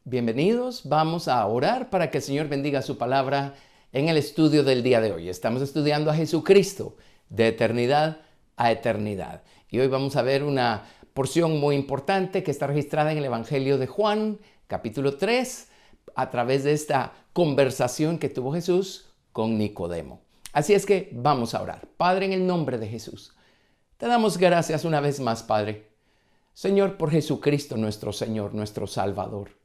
Bienvenidos, vamos a orar para que el Señor bendiga su palabra en el estudio del día de hoy. Estamos estudiando a Jesucristo de eternidad a eternidad. Y hoy vamos a ver una porción muy importante que está registrada en el Evangelio de Juan, capítulo 3, a través de esta conversación que tuvo Jesús con Nicodemo. Así es que vamos a orar. Padre, en el nombre de Jesús, te damos gracias una vez más, Padre. Señor, por Jesucristo, nuestro Señor, nuestro Salvador.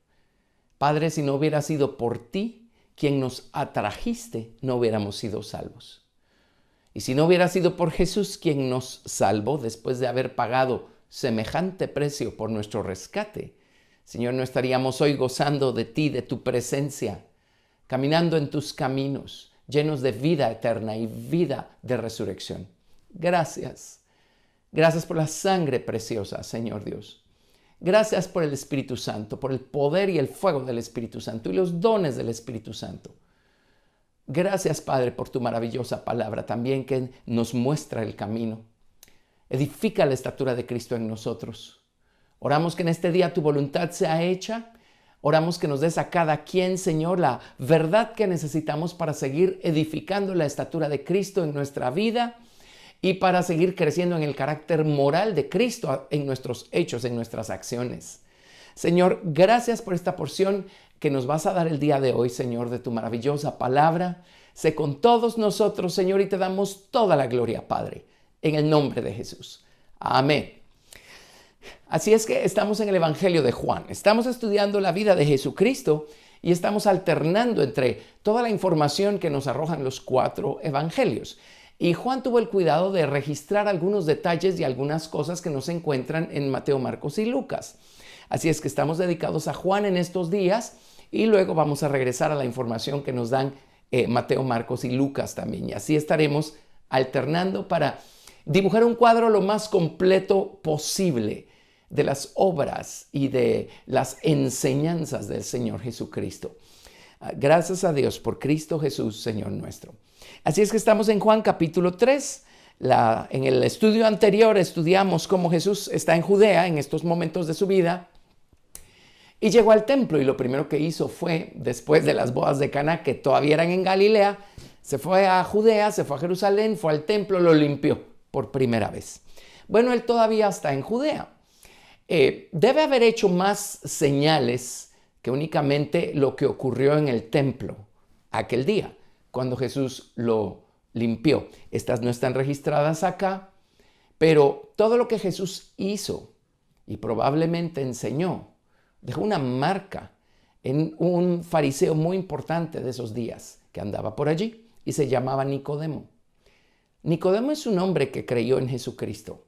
Padre, si no hubiera sido por ti quien nos atrajiste, no hubiéramos sido salvos. Y si no hubiera sido por Jesús quien nos salvó después de haber pagado semejante precio por nuestro rescate, Señor, no estaríamos hoy gozando de ti, de tu presencia, caminando en tus caminos, llenos de vida eterna y vida de resurrección. Gracias. Gracias por la sangre preciosa, Señor Dios. Gracias por el Espíritu Santo, por el poder y el fuego del Espíritu Santo y los dones del Espíritu Santo. Gracias, Padre, por tu maravillosa palabra también que nos muestra el camino. Edifica la estatura de Cristo en nosotros. Oramos que en este día tu voluntad sea hecha. Oramos que nos des a cada quien, Señor, la verdad que necesitamos para seguir edificando la estatura de Cristo en nuestra vida y para seguir creciendo en el carácter moral de Cristo en nuestros hechos, en nuestras acciones. Señor, gracias por esta porción que nos vas a dar el día de hoy, Señor, de tu maravillosa palabra. Sé con todos nosotros, Señor, y te damos toda la gloria, Padre, en el nombre de Jesús. Amén. Así es que estamos en el Evangelio de Juan. Estamos estudiando la vida de Jesucristo y estamos alternando entre toda la información que nos arrojan los 4 evangelios. Y Juan tuvo el cuidado de registrar algunos detalles y algunas cosas que no se encuentran en Mateo, Marcos y Lucas. Así es que estamos dedicados a Juan en estos días y luego vamos a regresar a la información que nos dan Mateo, Marcos y Lucas también. Y así estaremos alternando para dibujar un cuadro lo más completo posible de las obras y de las enseñanzas del Señor Jesucristo. Gracias a Dios por Cristo Jesús, Señor nuestro. Así es que estamos en Juan capítulo 3. En el estudio anterior estudiamos cómo Jesús está en Judea en estos momentos de su vida y llegó al templo y lo primero que hizo fue, después de las bodas de Caná que todavía eran en Galilea, se fue a Judea, se fue a Jerusalén, fue al templo, lo limpió por primera vez. Bueno, él todavía está en Judea. Debe haber hecho más señales que únicamente lo que ocurrió en el templo aquel día, cuando Jesús lo limpió. Estas no están registradas acá, pero todo lo que Jesús hizo y probablemente enseñó, dejó una marca en un fariseo muy importante de esos días que andaba por allí y se llamaba Nicodemo. Nicodemo es un hombre que creyó en Jesucristo.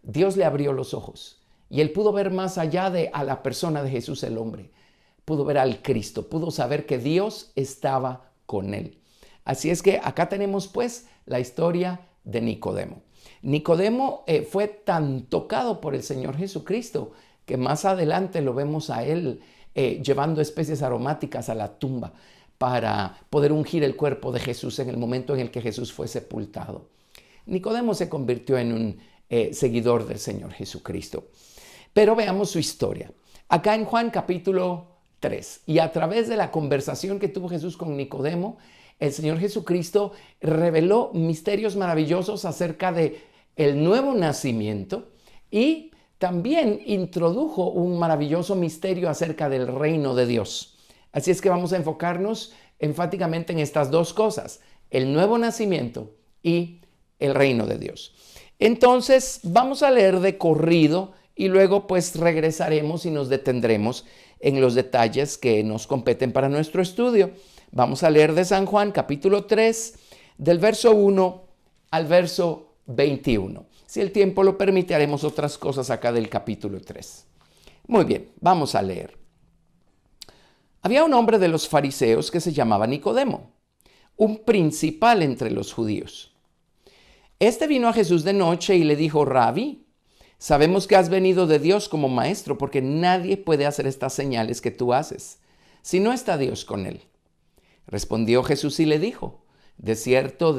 Dios le abrió los ojos y él pudo ver más allá de a la persona de Jesús el hombre. Pudo ver al Cristo, pudo saber que Dios estaba con él. Así es que acá tenemos pues la historia de Nicodemo. Nicodemo fue tan tocado por el Señor Jesucristo que más adelante lo vemos a él llevando especies aromáticas a la tumba para poder ungir el cuerpo de Jesús en el momento en el que Jesús fue sepultado. Nicodemo se convirtió en un seguidor del Señor Jesucristo. Pero veamos su historia. Acá en Juan capítulo 3, y a través de la conversación que tuvo Jesús con Nicodemo, el Señor Jesucristo reveló misterios maravillosos acerca de el nuevo nacimiento y también introdujo un maravilloso misterio acerca del reino de Dios. Así es que vamos a enfocarnos enfáticamente en estas dos cosas, el nuevo nacimiento y el reino de Dios. Entonces vamos a leer de corrido y luego pues regresaremos y nos detendremos en los detalles que nos competen para nuestro estudio. Vamos a leer de San Juan, capítulo 3, del verso 1 al verso 21. Si el tiempo lo permite, haremos otras cosas acá del capítulo 3. Muy bien, vamos a leer. Había un hombre de los fariseos que se llamaba Nicodemo, un principal entre los judíos. Este vino a Jesús de noche y le dijo: Rabí, sabemos que has venido de Dios como maestro, porque nadie puede hacer estas señales que tú haces, si no está Dios con él. Respondió Jesús y le dijo: de cierto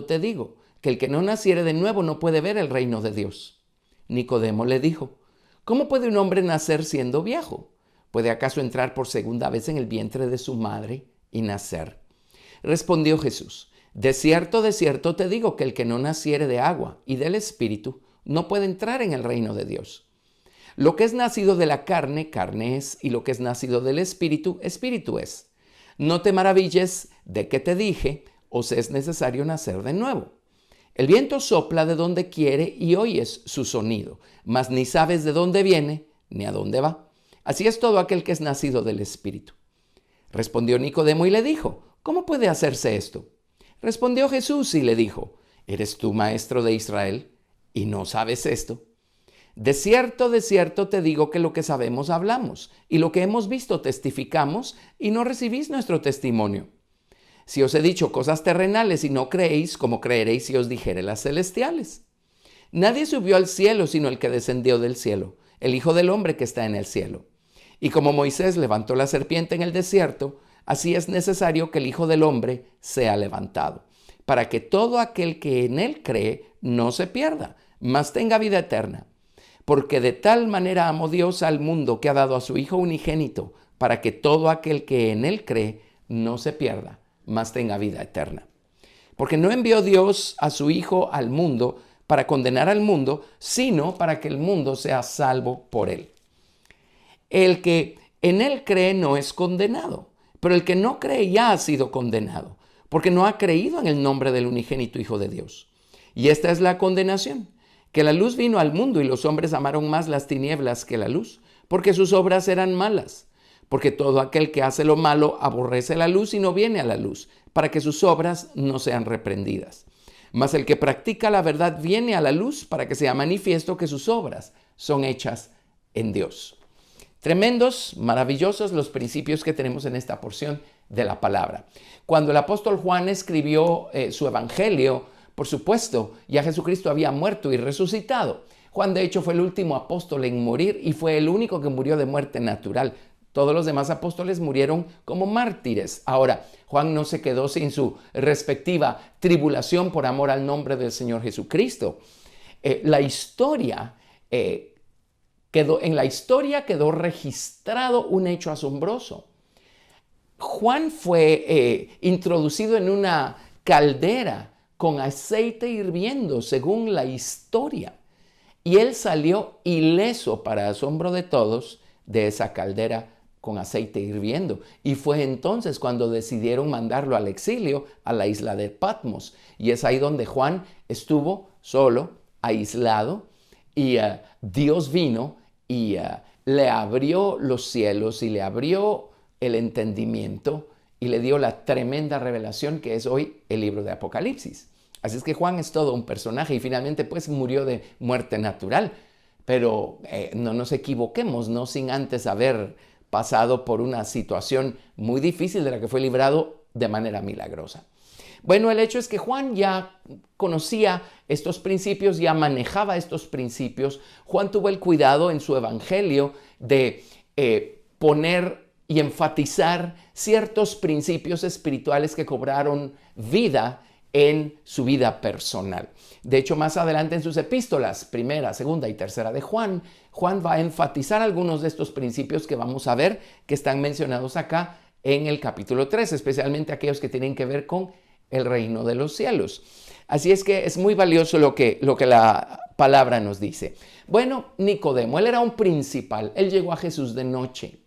te digo, que el que no naciere de nuevo no puede ver el reino de Dios. Nicodemo le dijo: ¿cómo puede un hombre nacer siendo viejo? ¿Puede acaso entrar por segunda vez en el vientre de su madre y nacer? Respondió Jesús: de cierto te digo que el que no naciere de agua y del Espíritu no puede entrar en el reino de Dios. Lo que es nacido de la carne, carne es, y lo que es nacido del Espíritu, Espíritu es. No te maravilles de que te dije, os es necesario nacer de nuevo. El viento sopla de donde quiere y oyes su sonido, mas ni sabes de dónde viene ni a dónde va. Así es todo aquel que es nacido del Espíritu. Respondió Nicodemo y le dijo: ¿cómo puede hacerse esto? Respondió Jesús y le dijo: ¿eres tú maestro de Israel y no sabes esto? De cierto te digo que lo que sabemos hablamos, y lo que hemos visto testificamos, y no recibís nuestro testimonio. Si os he dicho cosas terrenales y no creéis, ¿cómo creeréis si os dijere las celestiales? Nadie subió al cielo sino el que descendió del cielo, el Hijo del Hombre que está en el cielo. Y como Moisés levantó la serpiente en el desierto, así es necesario que el Hijo del Hombre sea levantado, para que todo aquel que en él cree no se pierda, mas tenga vida eterna. Porque de tal manera amó Dios al mundo que ha dado a su Hijo unigénito, para que todo aquel que en él cree no se pierda, mas tenga vida eterna. Porque no envió Dios a su Hijo al mundo para condenar al mundo, sino para que el mundo sea salvo por él. El que en él cree no es condenado, pero el que no cree ya ha sido condenado, porque no ha creído en el nombre del unigénito Hijo de Dios. Y esta es la condenación: que la luz vino al mundo y los hombres amaron más las tinieblas que la luz, porque sus obras eran malas. Porque todo aquel que hace lo malo aborrece la luz y no viene a la luz, para que sus obras no sean reprendidas. Mas el que practica la verdad viene a la luz para que sea manifiesto que sus obras son hechas en Dios. Tremendos, maravillosos los principios que tenemos en esta porción de la palabra. Cuando el apóstol Juan escribió su evangelio, por supuesto, ya Jesucristo había muerto y resucitado. Juan, de hecho, fue el último apóstol en morir y fue el único que murió de muerte natural. Todos los demás apóstoles murieron como mártires. Ahora, Juan no se quedó sin su respectiva tribulación por amor al nombre del Señor Jesucristo. En la historia quedó registrado un hecho asombroso. Juan fue introducido en una caldera con aceite hirviendo, según la historia. Y él salió ileso, para asombro de todos, de esa caldera con aceite hirviendo. Y fue entonces cuando decidieron mandarlo al exilio, a la isla de Patmos. Y es ahí donde Juan estuvo solo, aislado, y Dios vino y le abrió los cielos y le abrió el entendimiento y le dio la tremenda revelación que es hoy el libro de Apocalipsis. Así es que Juan es todo un personaje y finalmente pues murió de muerte natural. Pero no nos equivoquemos, no sin antes haber pasado por una situación muy difícil de la que fue librado de manera milagrosa. Bueno, el hecho es que Juan ya conocía estos principios, ya manejaba estos principios. Juan tuvo el cuidado en su evangelio de poner y enfatizar ciertos principios espirituales que cobraron vida en su vida personal. De hecho, más adelante en sus epístolas, primera, segunda y tercera de Juan, Juan va a enfatizar algunos de estos principios que vamos a ver que están mencionados acá en el capítulo 3, especialmente aquellos que tienen que ver con el reino de los cielos. Así es que es muy valioso lo que la palabra nos dice. Bueno, Nicodemo, él era un principal, él llegó a Jesús de noche.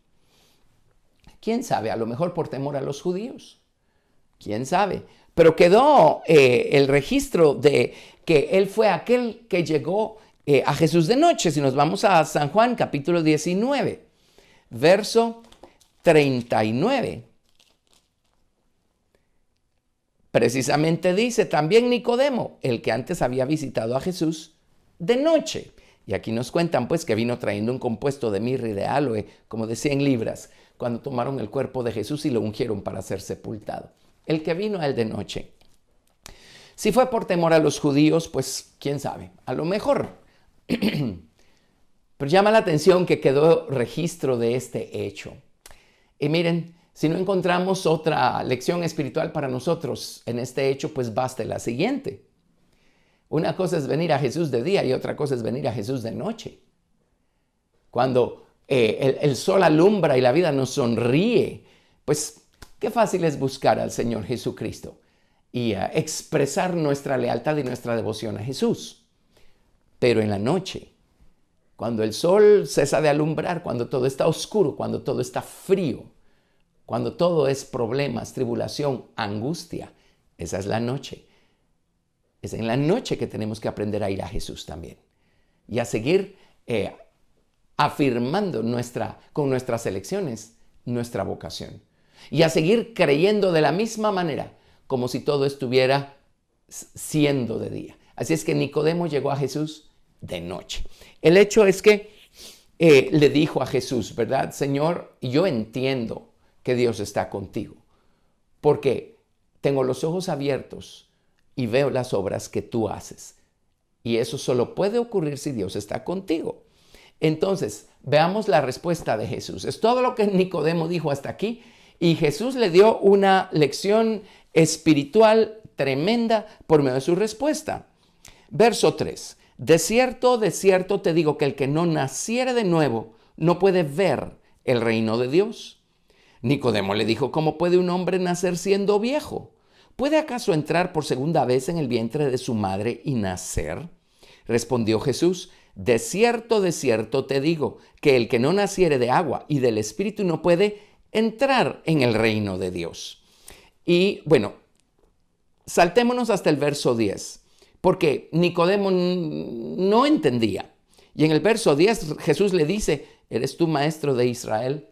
¿Quién sabe? A lo mejor por temor a los judíos. ¿Quién sabe? Pero quedó el registro de que él fue aquel que llegó a Jesús de noche. Si nos vamos a San Juan, capítulo 19, verso 39. Precisamente dice, también Nicodemo, el que antes había visitado a Jesús de noche. Y aquí nos cuentan pues que vino trayendo un compuesto de mirra y de áloe, como de 100 libras, cuando tomaron el cuerpo de Jesús y lo ungieron para ser sepultado. El que vino a él de noche. Si fue por temor a los judíos, pues quién sabe, a lo mejor. Pero llama la atención que quedó registro de este hecho. Y miren, si no encontramos otra lección espiritual para nosotros en este hecho, pues basta la siguiente. Una cosa es venir a Jesús de día y otra cosa es venir a Jesús de noche. Cuando el sol alumbra y la vida nos sonríe, pues qué fácil es buscar al Señor Jesucristo y expresar nuestra lealtad y nuestra devoción a Jesús. Pero en la noche, cuando el sol cesa de alumbrar, cuando todo está oscuro, cuando todo está frío, cuando todo es problemas, tribulación, angustia, esa es la noche. Es en la noche que tenemos que aprender a ir a Jesús también y a seguir afirmando con nuestras elecciones nuestra vocación y a seguir creyendo de la misma manera como si todo estuviera siendo de día. Así es que Nicodemo llegó a Jesús de noche. El hecho es que le dijo a Jesús, ¿verdad? Señor, yo entiendo que Dios está contigo, porque tengo los ojos abiertos y veo las obras que tú haces. Y eso solo puede ocurrir si Dios está contigo. Entonces, veamos la respuesta de Jesús. Es todo lo que Nicodemo dijo hasta aquí. Y Jesús le dio una lección espiritual tremenda por medio de su respuesta. Verso 3. De cierto te digo que el que no naciere de nuevo no puede ver el reino de Dios. Nicodemo le dijo, ¿cómo puede un hombre nacer siendo viejo? ¿Puede acaso entrar por segunda vez en el vientre de su madre y nacer? Respondió Jesús, de cierto te digo, que el que no naciere de agua y del Espíritu no puede entrar en el reino de Dios. Y bueno, saltémonos hasta el verso 10, porque Nicodemo no entendía. Y en el verso 10 Jesús le dice, ¿eres tú maestro de Israel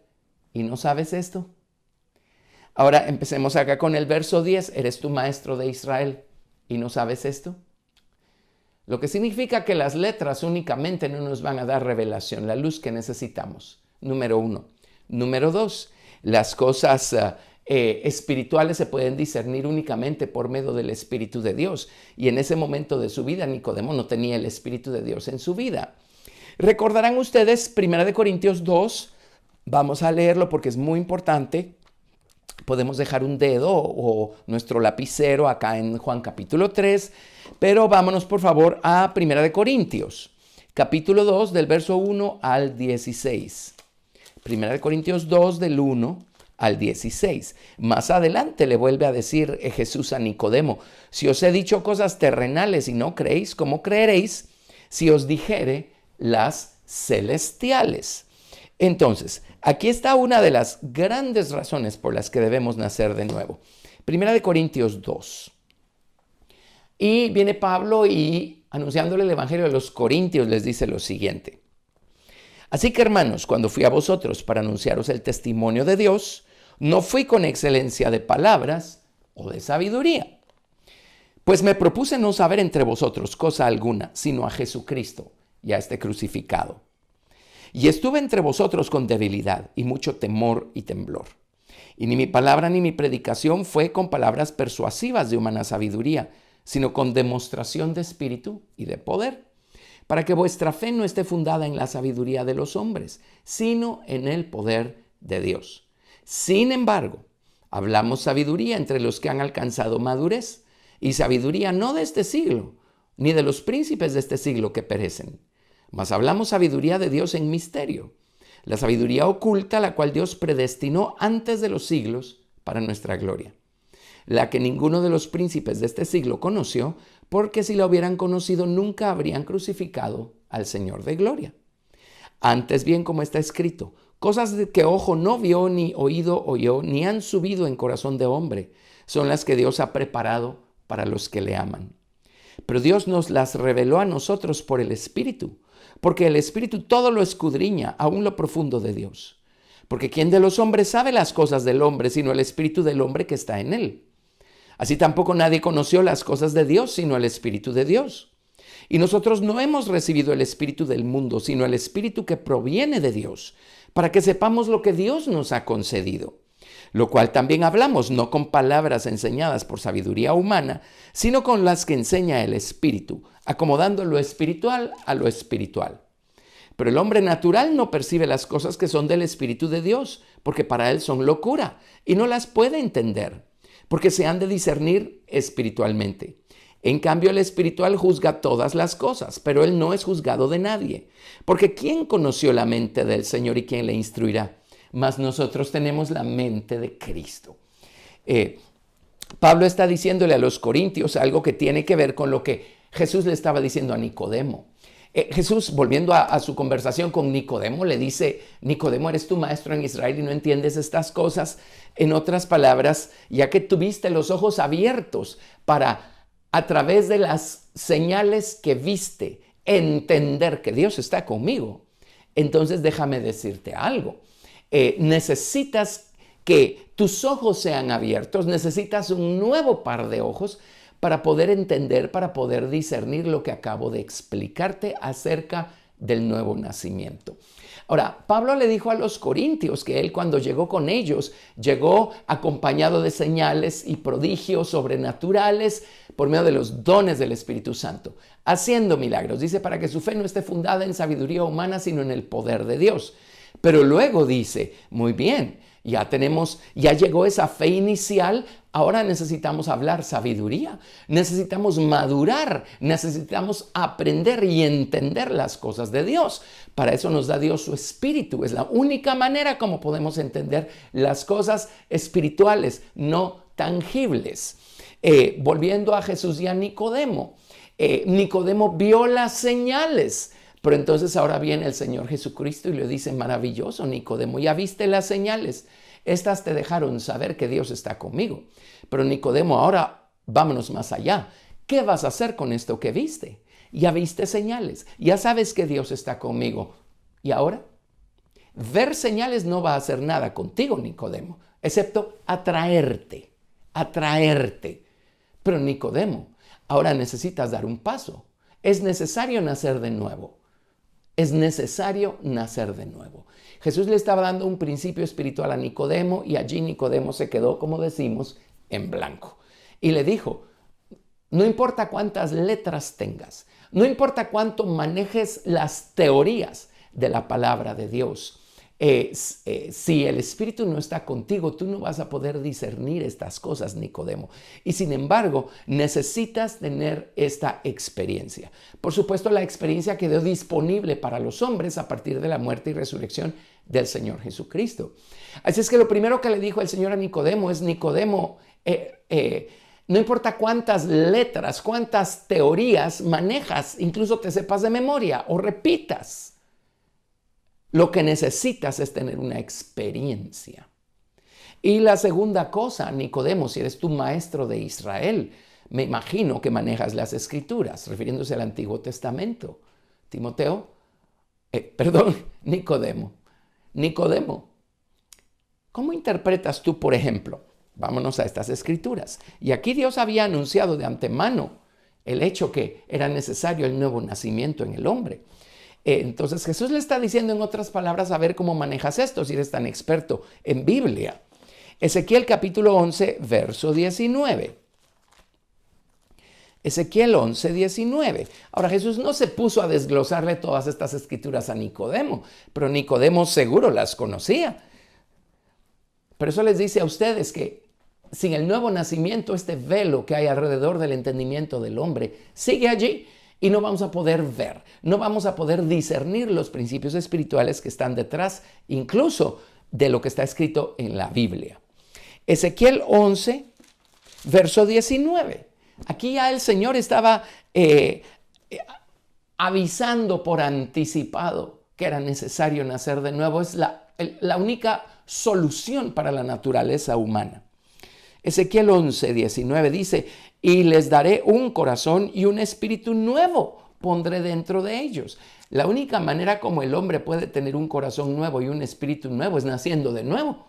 y no sabes esto? Ahora empecemos acá con el verso 10. ¿Eres tú maestro de Israel y no sabes esto? Lo que significa que las letras únicamente no nos van a dar revelación, la luz que necesitamos. Número 1. Número 2. Las cosas espirituales se pueden discernir únicamente por medio del Espíritu de Dios. Y en ese momento de su vida, Nicodemo no tenía el Espíritu de Dios en su vida. Recordarán ustedes 1 Corintios 2. Vamos a leerlo porque es muy importante. Podemos dejar un dedo o nuestro lapicero acá en Juan capítulo 3, pero vámonos por favor a 1 Corintios, capítulo 2 del verso 1 al 16. 1 Corintios 2 del 1 al 16. Más adelante le vuelve a decir Jesús a Nicodemo, si os he dicho cosas terrenales y no creéis, ¿cómo creeréis si os dijere las celestiales? Entonces, aquí está una de las grandes razones por las que debemos nacer de nuevo. 1 Corintios 2. Y viene Pablo y anunciándole el evangelio de los Corintios les dice lo siguiente. Así que hermanos, cuando fui a vosotros para anunciaros el testimonio de Dios, no fui con excelencia de palabras o de sabiduría. Pues me propuse no saber entre vosotros cosa alguna, sino a Jesucristo y a este crucificado. Y estuve entre vosotros con debilidad y mucho temor y temblor. Y ni mi palabra ni mi predicación fue con palabras persuasivas de humana sabiduría, sino con demostración de espíritu y de poder, para que vuestra fe no esté fundada en la sabiduría de los hombres, sino en el poder de Dios. Sin embargo, hablamos sabiduría entre los que han alcanzado madurez, y sabiduría no de este siglo, ni de los príncipes de este siglo que perecen. Mas hablamos sabiduría de Dios en misterio, la sabiduría oculta, la cual Dios predestinó antes de los siglos para nuestra gloria, la que ninguno de los príncipes de este siglo conoció, porque si la hubieran conocido nunca habrían crucificado al Señor de gloria. Antes bien, como está escrito, cosas que ojo no vio, ni oído oyó, ni han subido en corazón de hombre, son las que Dios ha preparado para los que le aman. Pero Dios nos las reveló a nosotros por el Espíritu, porque el Espíritu todo lo escudriña, aún lo profundo de Dios. Porque ¿quién de los hombres sabe las cosas del hombre, sino el Espíritu del hombre que está en él? Así tampoco nadie conoció las cosas de Dios, sino el Espíritu de Dios. Y nosotros no hemos recibido el Espíritu del mundo, sino el Espíritu que proviene de Dios, para que sepamos lo que Dios nos ha concedido. Lo cual también hablamos, no con palabras enseñadas por sabiduría humana, sino con las que enseña el Espíritu, acomodando lo espiritual a lo espiritual. Pero el hombre natural no percibe las cosas que son del Espíritu de Dios, porque para él son locura, y no las puede entender, porque se han de discernir espiritualmente. En cambio, el espiritual juzga todas las cosas, pero él no es juzgado de nadie. Porque ¿quién conoció la mente del Señor y quién le instruirá? Mas nosotros tenemos la mente de Cristo. Pablo está diciéndole a los corintios algo que tiene que ver con lo que Jesús le estaba diciendo a Nicodemo. Jesús, volviendo a su conversación con Nicodemo, le dice: Nicodemo, eres tu maestro en Israel y no entiendes estas cosas. En otras palabras, ya que tuviste los ojos abiertos para, a través de las señales que viste, entender que Dios está conmigo, entonces déjame decirte algo. Necesitas que tus ojos sean abiertos, necesitas un nuevo par de ojos para poder entender, para poder discernir lo que acabo de explicarte acerca del nuevo nacimiento. Ahora, Pablo le dijo a los corintios que él, cuando llegó con ellos, llegó acompañado de señales y prodigios sobrenaturales por medio de los dones del Espíritu Santo, haciendo milagros. Dice, para que su fe no esté fundada en sabiduría humana, sino en el poder de Dios. Pero luego dice, muy bien, ya llegó esa fe inicial, ahora necesitamos hablar sabiduría, necesitamos madurar, necesitamos aprender y entender las cosas de Dios. Para eso nos da Dios su Espíritu, es la única manera como podemos entender las cosas espirituales, no tangibles. Volviendo a Jesús y a Nicodemo, Nicodemo vio las señales. Pero entonces ahora viene el Señor Jesucristo y le dice, maravilloso Nicodemo, ya viste las señales. Estas te dejaron saber que Dios está conmigo. Pero Nicodemo, ahora vámonos más allá. ¿Qué vas a hacer con esto que viste? Ya viste señales, ya sabes que Dios está conmigo. ¿Y ahora? Ver señales no va a hacer nada contigo, Nicodemo, excepto atraerte. Pero Nicodemo, ahora necesitas dar un paso. Es necesario nacer de nuevo. Es necesario nacer de nuevo. Jesús le estaba dando un principio espiritual a Nicodemo y allí Nicodemo se quedó, como decimos, en blanco. Y le dijo, no importa cuántas letras tengas, no importa cuánto manejes las teorías de la palabra de Dios, si el Espíritu no está contigo, tú no vas a poder discernir estas cosas, Nicodemo. Y sin embargo, necesitas tener esta experiencia. Por supuesto, la experiencia quedó disponible para los hombres a partir de la muerte y resurrección del Señor Jesucristo. Así es que lo primero que le dijo el Señor a Nicodemo es, Nicodemo, no importa cuántas letras, cuántas teorías manejas, incluso te sepas de memoria o repitas, lo que necesitas es tener una experiencia. Y la segunda cosa, Nicodemo, si eres tu maestro de Israel, me imagino que manejas las Escrituras, refiriéndose al Antiguo Testamento. Nicodemo. Nicodemo, ¿cómo interpretas tú, por ejemplo? Vámonos a estas Escrituras. Y aquí Dios había anunciado de antemano el hecho que era necesario el nuevo nacimiento en el hombre. Entonces Jesús le está diciendo, en otras palabras, a ver cómo manejas esto si eres tan experto en Biblia. Ezequiel capítulo 11, verso 19. Ezequiel 11, 19. Ahora Jesús no se puso a desglosarle todas estas escrituras a Nicodemo, pero Nicodemo seguro las conocía. Pero eso les dice a ustedes que sin el nuevo nacimiento, este velo que hay alrededor del entendimiento del hombre sigue allí. Y no vamos a poder ver, no vamos a poder discernir los principios espirituales que están detrás, incluso de lo que está escrito en la Biblia. Ezequiel 11, verso 19. Aquí ya el Señor estaba avisando por anticipado que era necesario nacer de nuevo. Es la única solución para la naturaleza humana. Ezequiel 11, 19 dice, y les daré un corazón y un espíritu nuevo pondré dentro de ellos. La única manera como el hombre puede tener un corazón nuevo y un espíritu nuevo es naciendo de nuevo.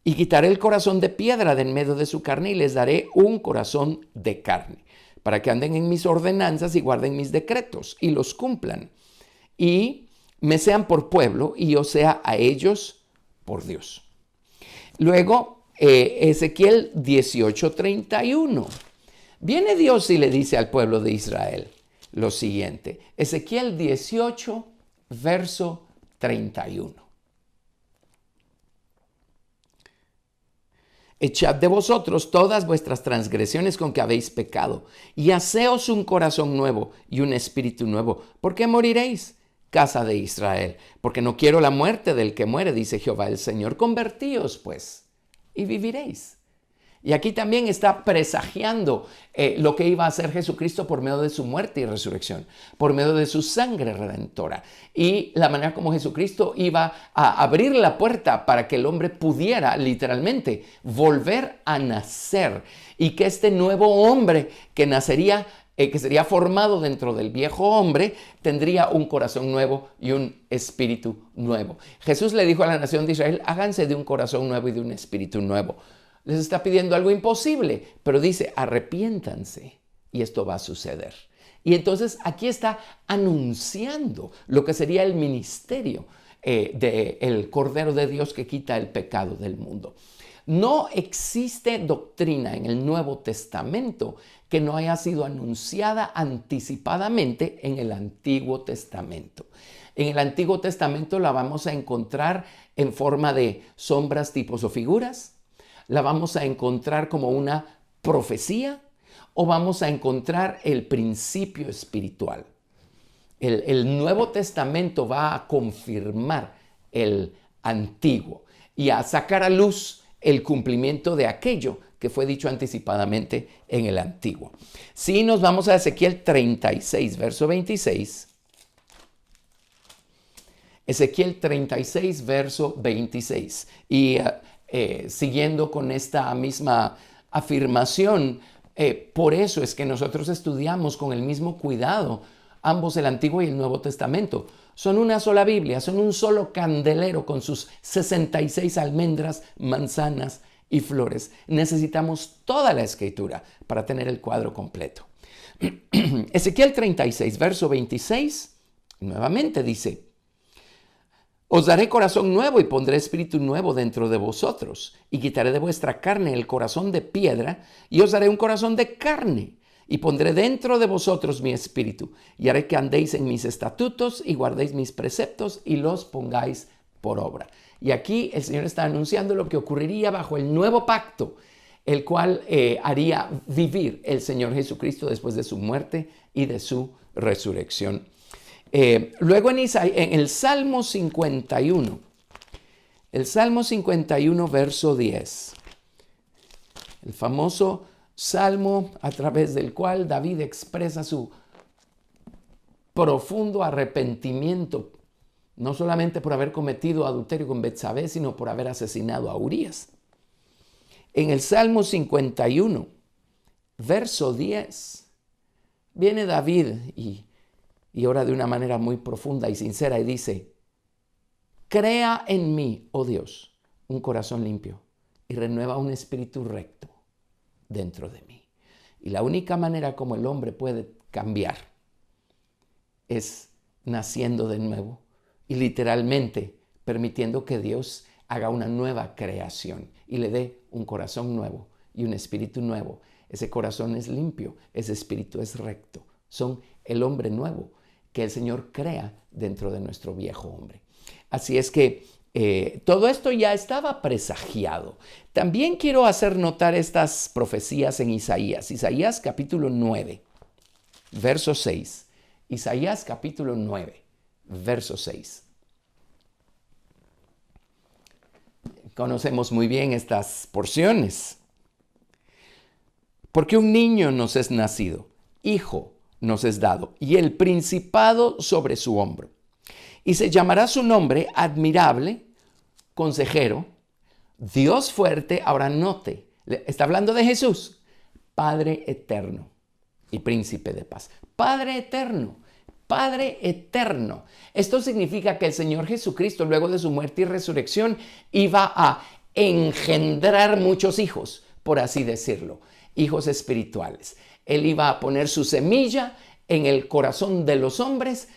Y quitaré el corazón de piedra de en medio de su carne y les daré un corazón de carne, para que anden en mis ordenanzas y guarden mis decretos y los cumplan. Y me sean por pueblo y yo sea a ellos por Dios. Luego, Ezequiel 18:31. Viene Dios y le dice al pueblo de Israel lo siguiente. Ezequiel 18, verso 31. Echad de vosotros todas vuestras transgresiones con que habéis pecado, y haceos un corazón nuevo y un espíritu nuevo. ¿Por qué moriréis, casa de Israel? Porque no quiero la muerte del que muere, dice Jehová el Señor. Convertíos, pues, y viviréis. Y aquí también está presagiando lo que iba a hacer Jesucristo por medio de su muerte y resurrección, por medio de su sangre redentora. Y la manera como Jesucristo iba a abrir la puerta para que el hombre pudiera literalmente volver a nacer. Y que este nuevo hombre que nacería, que sería formado dentro del viejo hombre, tendría un corazón nuevo y un espíritu nuevo. Jesús le dijo a la nación de Israel, háganse de un corazón nuevo y de un espíritu nuevo. Les está pidiendo algo imposible, pero dice, arrepiéntanse y esto va a suceder. Y entonces aquí está anunciando lo que sería el ministerio del Cordero de Dios que quita el pecado del mundo. No existe doctrina en el Nuevo Testamento que no haya sido anunciada anticipadamente en el Antiguo Testamento. En el Antiguo Testamento la vamos a encontrar en forma de sombras, tipos o figuras. La vamos a encontrar como una profecía o vamos a encontrar el principio espiritual. El Nuevo Testamento va a confirmar el Antiguo y a sacar a luz el cumplimiento de aquello que fue dicho anticipadamente en el Antiguo. Si nos vamos a Ezequiel 36, verso 26. Ezequiel 36, verso 26. Y siguiendo con esta misma afirmación, por eso es que nosotros estudiamos con el mismo cuidado ambos el Antiguo y el Nuevo Testamento. Son una sola Biblia, son un solo candelero con sus 66 almendras, manzanas y flores. Necesitamos toda la Escritura para tener el cuadro completo. Ezequiel 36, verso 26, nuevamente dice, os daré corazón nuevo y pondré espíritu nuevo dentro de vosotros, y quitaré de vuestra carne el corazón de piedra, y os daré un corazón de carne, y pondré dentro de vosotros mi espíritu, y haré que andéis en mis estatutos, y guardéis mis preceptos, y los pongáis por obra. Y aquí el Señor está anunciando lo que ocurriría bajo el nuevo pacto, el cual haría vivir el Señor Jesucristo después de su muerte y de su resurrección. Luego en el Salmo 51, verso 10, el famoso salmo a través del cual David expresa su profundo arrepentimiento, no solamente por haber cometido adulterio con Betsabé, sino por haber asesinado a Urías. En el Salmo 51, verso 10, viene David y ora de una manera muy profunda y sincera y dice, crea en mí, oh Dios, un corazón limpio y renueva un espíritu recto dentro de mí. Y la única manera como el hombre puede cambiar es naciendo de nuevo y literalmente permitiendo que Dios haga una nueva creación y le dé un corazón nuevo y un espíritu nuevo. Ese corazón es limpio, ese espíritu es recto. Son el hombre nuevo que el Señor crea dentro de nuestro viejo hombre. Así es que todo esto ya estaba presagiado. También quiero hacer notar estas profecías en Isaías. Isaías capítulo 9, verso 6. Isaías capítulo 9, verso 6. Conocemos muy bien estas porciones. Porque un niño nos es nacido, hijo nos es dado, y el principado sobre su hombro. Y se llamará su nombre admirable, consejero, Dios fuerte. Ahora note, está hablando de Jesús, Padre eterno y príncipe de paz. Padre eterno, Padre eterno. Esto significa que el Señor Jesucristo, luego de su muerte y resurrección, iba a engendrar muchos hijos, por así decirlo, hijos espirituales. Él iba a poner su semilla en el corazón de los hombres,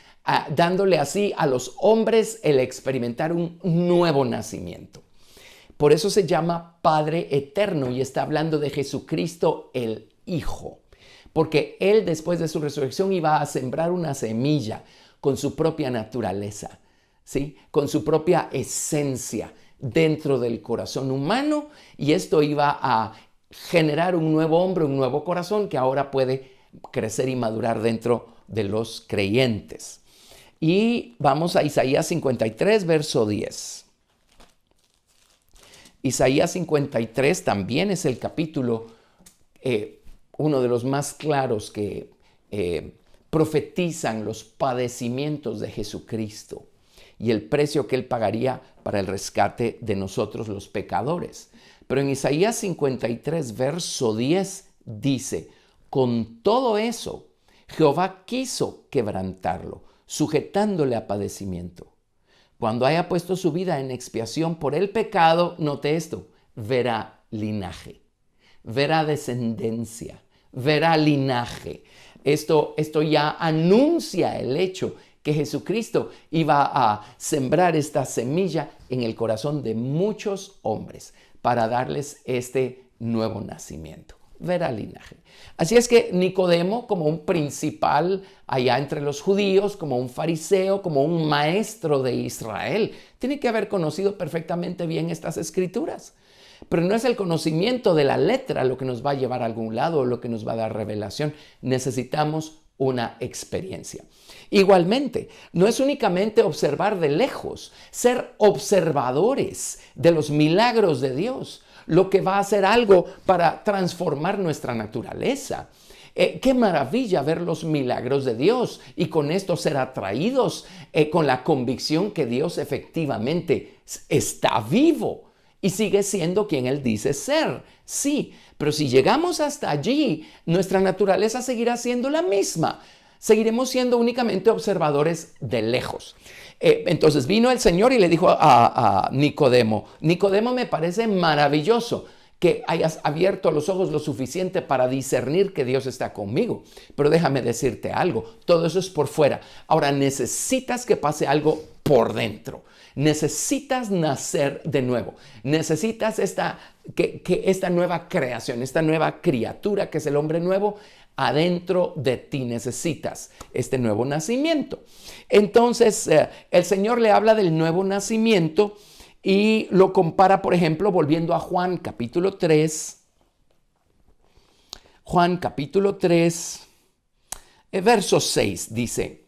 dándole así a los hombres el experimentar un nuevo nacimiento. Por eso se llama Padre Eterno y está hablando de Jesucristo el Hijo. Porque Él después de su resurrección iba a sembrar una semilla con su propia naturaleza, ¿sí? Con su propia esencia, dentro del corazón humano y esto iba a generar un nuevo hombre, un nuevo corazón que ahora puede crecer y madurar dentro de los creyentes. Y vamos a Isaías 53, verso 10. Isaías 53 también es el capítulo, uno de los más claros que profetizan los padecimientos de Jesucristo y el precio que Él pagaría para el rescate de nosotros los pecadores. Pero en Isaías 53, verso 10 dice, con todo eso, Jehová quiso quebrantarlo, sujetándole a padecimiento. Cuando haya puesto su vida en expiación por el pecado, note esto, verá linaje, verá descendencia, verá linaje. Esto ya anuncia el hecho que Jesucristo iba a sembrar esta semilla en el corazón de muchos hombres para darles este nuevo nacimiento. Verá linaje. Así es que Nicodemo, como un principal allá entre los judíos, como un fariseo, como un maestro de Israel, tiene que haber conocido perfectamente bien estas escrituras. Pero no es el conocimiento de la letra lo que nos va a llevar a algún lado o lo que nos va a dar revelación. Necesitamos una experiencia. Igualmente, no es únicamente observar de lejos, ser observadores de los milagros de Dios, lo que va a hacer algo para transformar nuestra naturaleza. Qué maravilla ver los milagros de Dios y con esto ser atraídos con la convicción que Dios efectivamente está vivo y sigue siendo quien Él dice ser. Sí, pero si llegamos hasta allí, nuestra naturaleza seguirá siendo la misma. Seguiremos siendo únicamente observadores de lejos. Entonces vino el Señor y le dijo a Nicodemo, Nicodemo, me parece maravilloso que hayas abierto los ojos lo suficiente para discernir que Dios está conmigo. Pero déjame decirte algo, todo eso es por fuera. Ahora necesitas que pase algo por dentro. Necesitas nacer de nuevo. Necesitas esta nueva creación, esta nueva criatura que es el hombre nuevo, adentro de ti. Necesitas este nuevo nacimiento. Entonces, el Señor le habla del nuevo nacimiento y lo compara, por ejemplo, volviendo a Juan capítulo 3. Juan capítulo 3, verso 6 dice,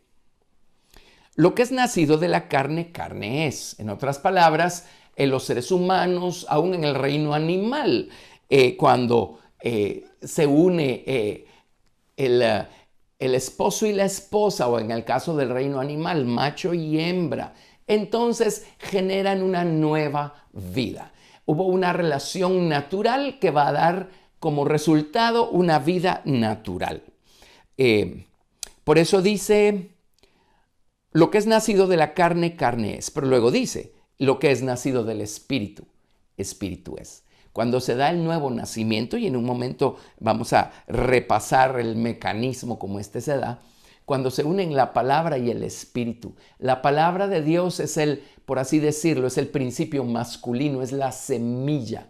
lo que es nacido de la carne, carne es. En otras palabras, en los seres humanos, aún en el reino animal, cuando se une el esposo y la esposa, o en el caso del reino animal, macho y hembra, entonces generan una nueva vida. Hubo una relación natural que va a dar como resultado una vida natural. Por eso dice, lo que es nacido de la carne, carne es. Pero luego dice, lo que es nacido del espíritu, espíritu es. Cuando se da el nuevo nacimiento, y en un momento vamos a repasar el mecanismo como este se da, cuando se unen la palabra y el espíritu. La palabra de Dios es por así decirlo, es el principio masculino, es la semilla.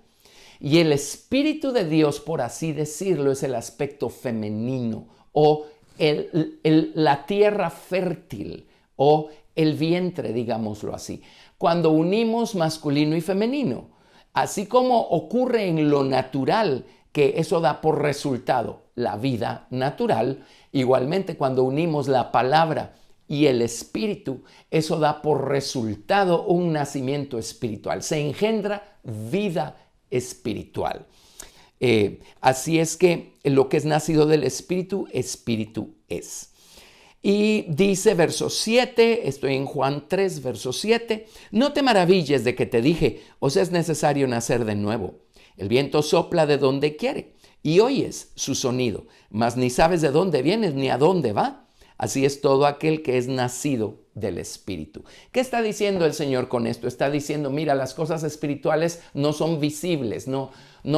Y el espíritu de Dios, por así decirlo, es el aspecto femenino o la tierra fértil o el vientre, digámoslo así. Cuando unimos masculino y femenino, así como ocurre en lo natural, que eso da por resultado la vida natural, igualmente cuando unimos la palabra y el espíritu, eso da por resultado un nacimiento espiritual. Se engendra vida espiritual. Así es que lo que es nacido del espíritu, espíritu es. Y dice verso 7, estoy en Juan 3, verso 7, no te maravilles de que te dije, os es necesario nacer de nuevo. El viento sopla de donde quiere y oyes su sonido, mas ni sabes de dónde vienes ni a dónde va. Así es todo aquel que es nacido del Espíritu. ¿Qué está diciendo el Señor con esto? Está diciendo, mira, las cosas espirituales no son visibles, no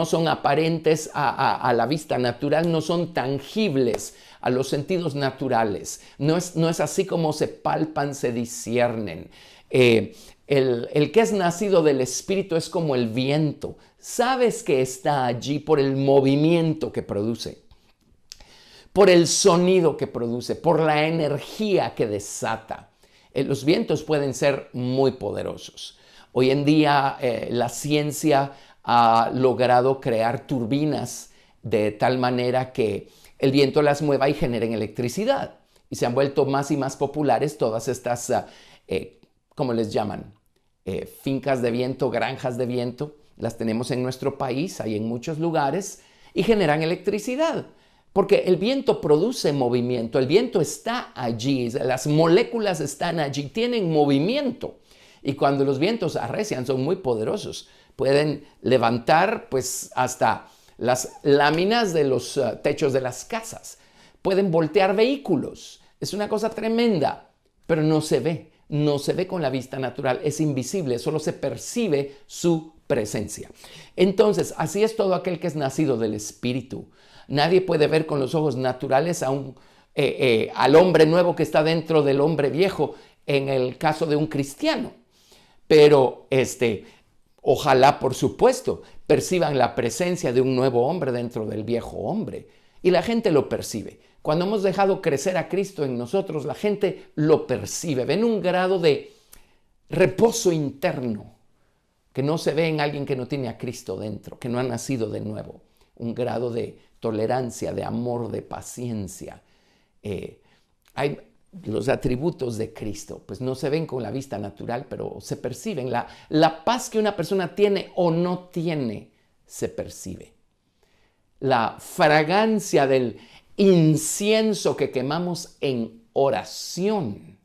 son aparentes a la vista natural, no son tangibles a los sentidos naturales. No es así como se palpan, se disciernen. El que es nacido del Espíritu es como el viento. Sabes que está allí por el movimiento que produce, por el sonido que produce, por la energía que desata. Los vientos pueden ser muy poderosos. Hoy en día la ciencia ha logrado crear turbinas de tal manera que el viento las mueva y generen electricidad. Y se han vuelto más y más populares todas estas, ¿cómo les llaman? Fincas de viento, granjas de viento. Las tenemos en nuestro país, hay en muchos lugares, y generan electricidad. Porque el viento produce movimiento, el viento está allí, las moléculas están allí, tienen movimiento. Y cuando los vientos arrecian, son muy poderosos. Pueden levantar pues hasta las láminas de los techos de las casas. Pueden voltear vehículos. Es una cosa tremenda, pero no se ve con la vista natural, es invisible, solo se percibe su presencia. Entonces, así es todo aquel que es nacido del Espíritu. Nadie puede ver con los ojos naturales al hombre nuevo que está dentro del hombre viejo en el caso de un cristiano. Pero ojalá, por supuesto, perciban la presencia de un nuevo hombre dentro del viejo hombre. Y la gente lo percibe. Cuando hemos dejado crecer a Cristo en nosotros, la gente lo percibe. Ven un grado de reposo interno que no se ve en alguien que no tiene a Cristo dentro, que no ha nacido de nuevo. Un grado de tolerancia, de amor, de paciencia. Hay los atributos de Cristo, pues no se ven con la vista natural, pero se perciben. La paz que una persona tiene o no tiene, se percibe. La fragancia del incienso que quemamos en oración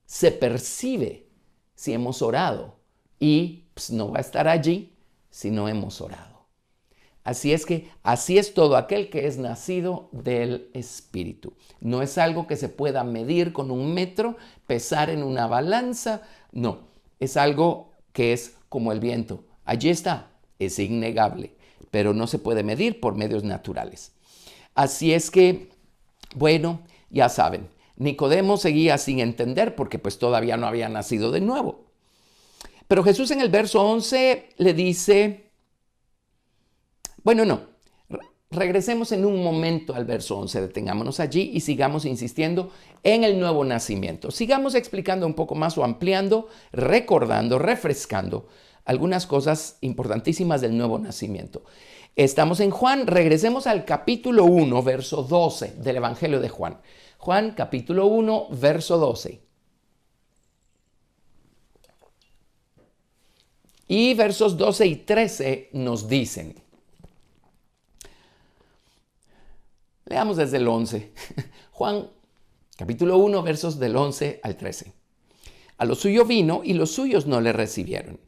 se percibe si hemos orado y pues, no va a estar allí si no hemos orado. Así es que así es todo aquel que es nacido del Espíritu. No es algo que se pueda medir con un metro, pesar en una balanza. No, es algo que es como el viento. Allí está, es innegable, pero no se puede medir por medios naturales. Así es que, bueno, ya saben, Nicodemo seguía sin entender porque pues todavía no había nacido de nuevo. Pero Jesús en el verso 11 le dice... Bueno, no. Regresemos en un momento al verso 11, detengámonos allí y sigamos insistiendo en el nuevo nacimiento. Sigamos explicando un poco más o ampliando, recordando, refrescando algunas cosas importantísimas del nuevo nacimiento. Estamos en Juan, regresemos al capítulo 1, verso 12 del Evangelio de Juan. Juan, capítulo 1, verso 12. Y versos 12 y 13 nos dicen... Leamos desde el 11. Juan, capítulo 1, versos del 11 al 13. A lo suyo vino y los suyos no le recibieron.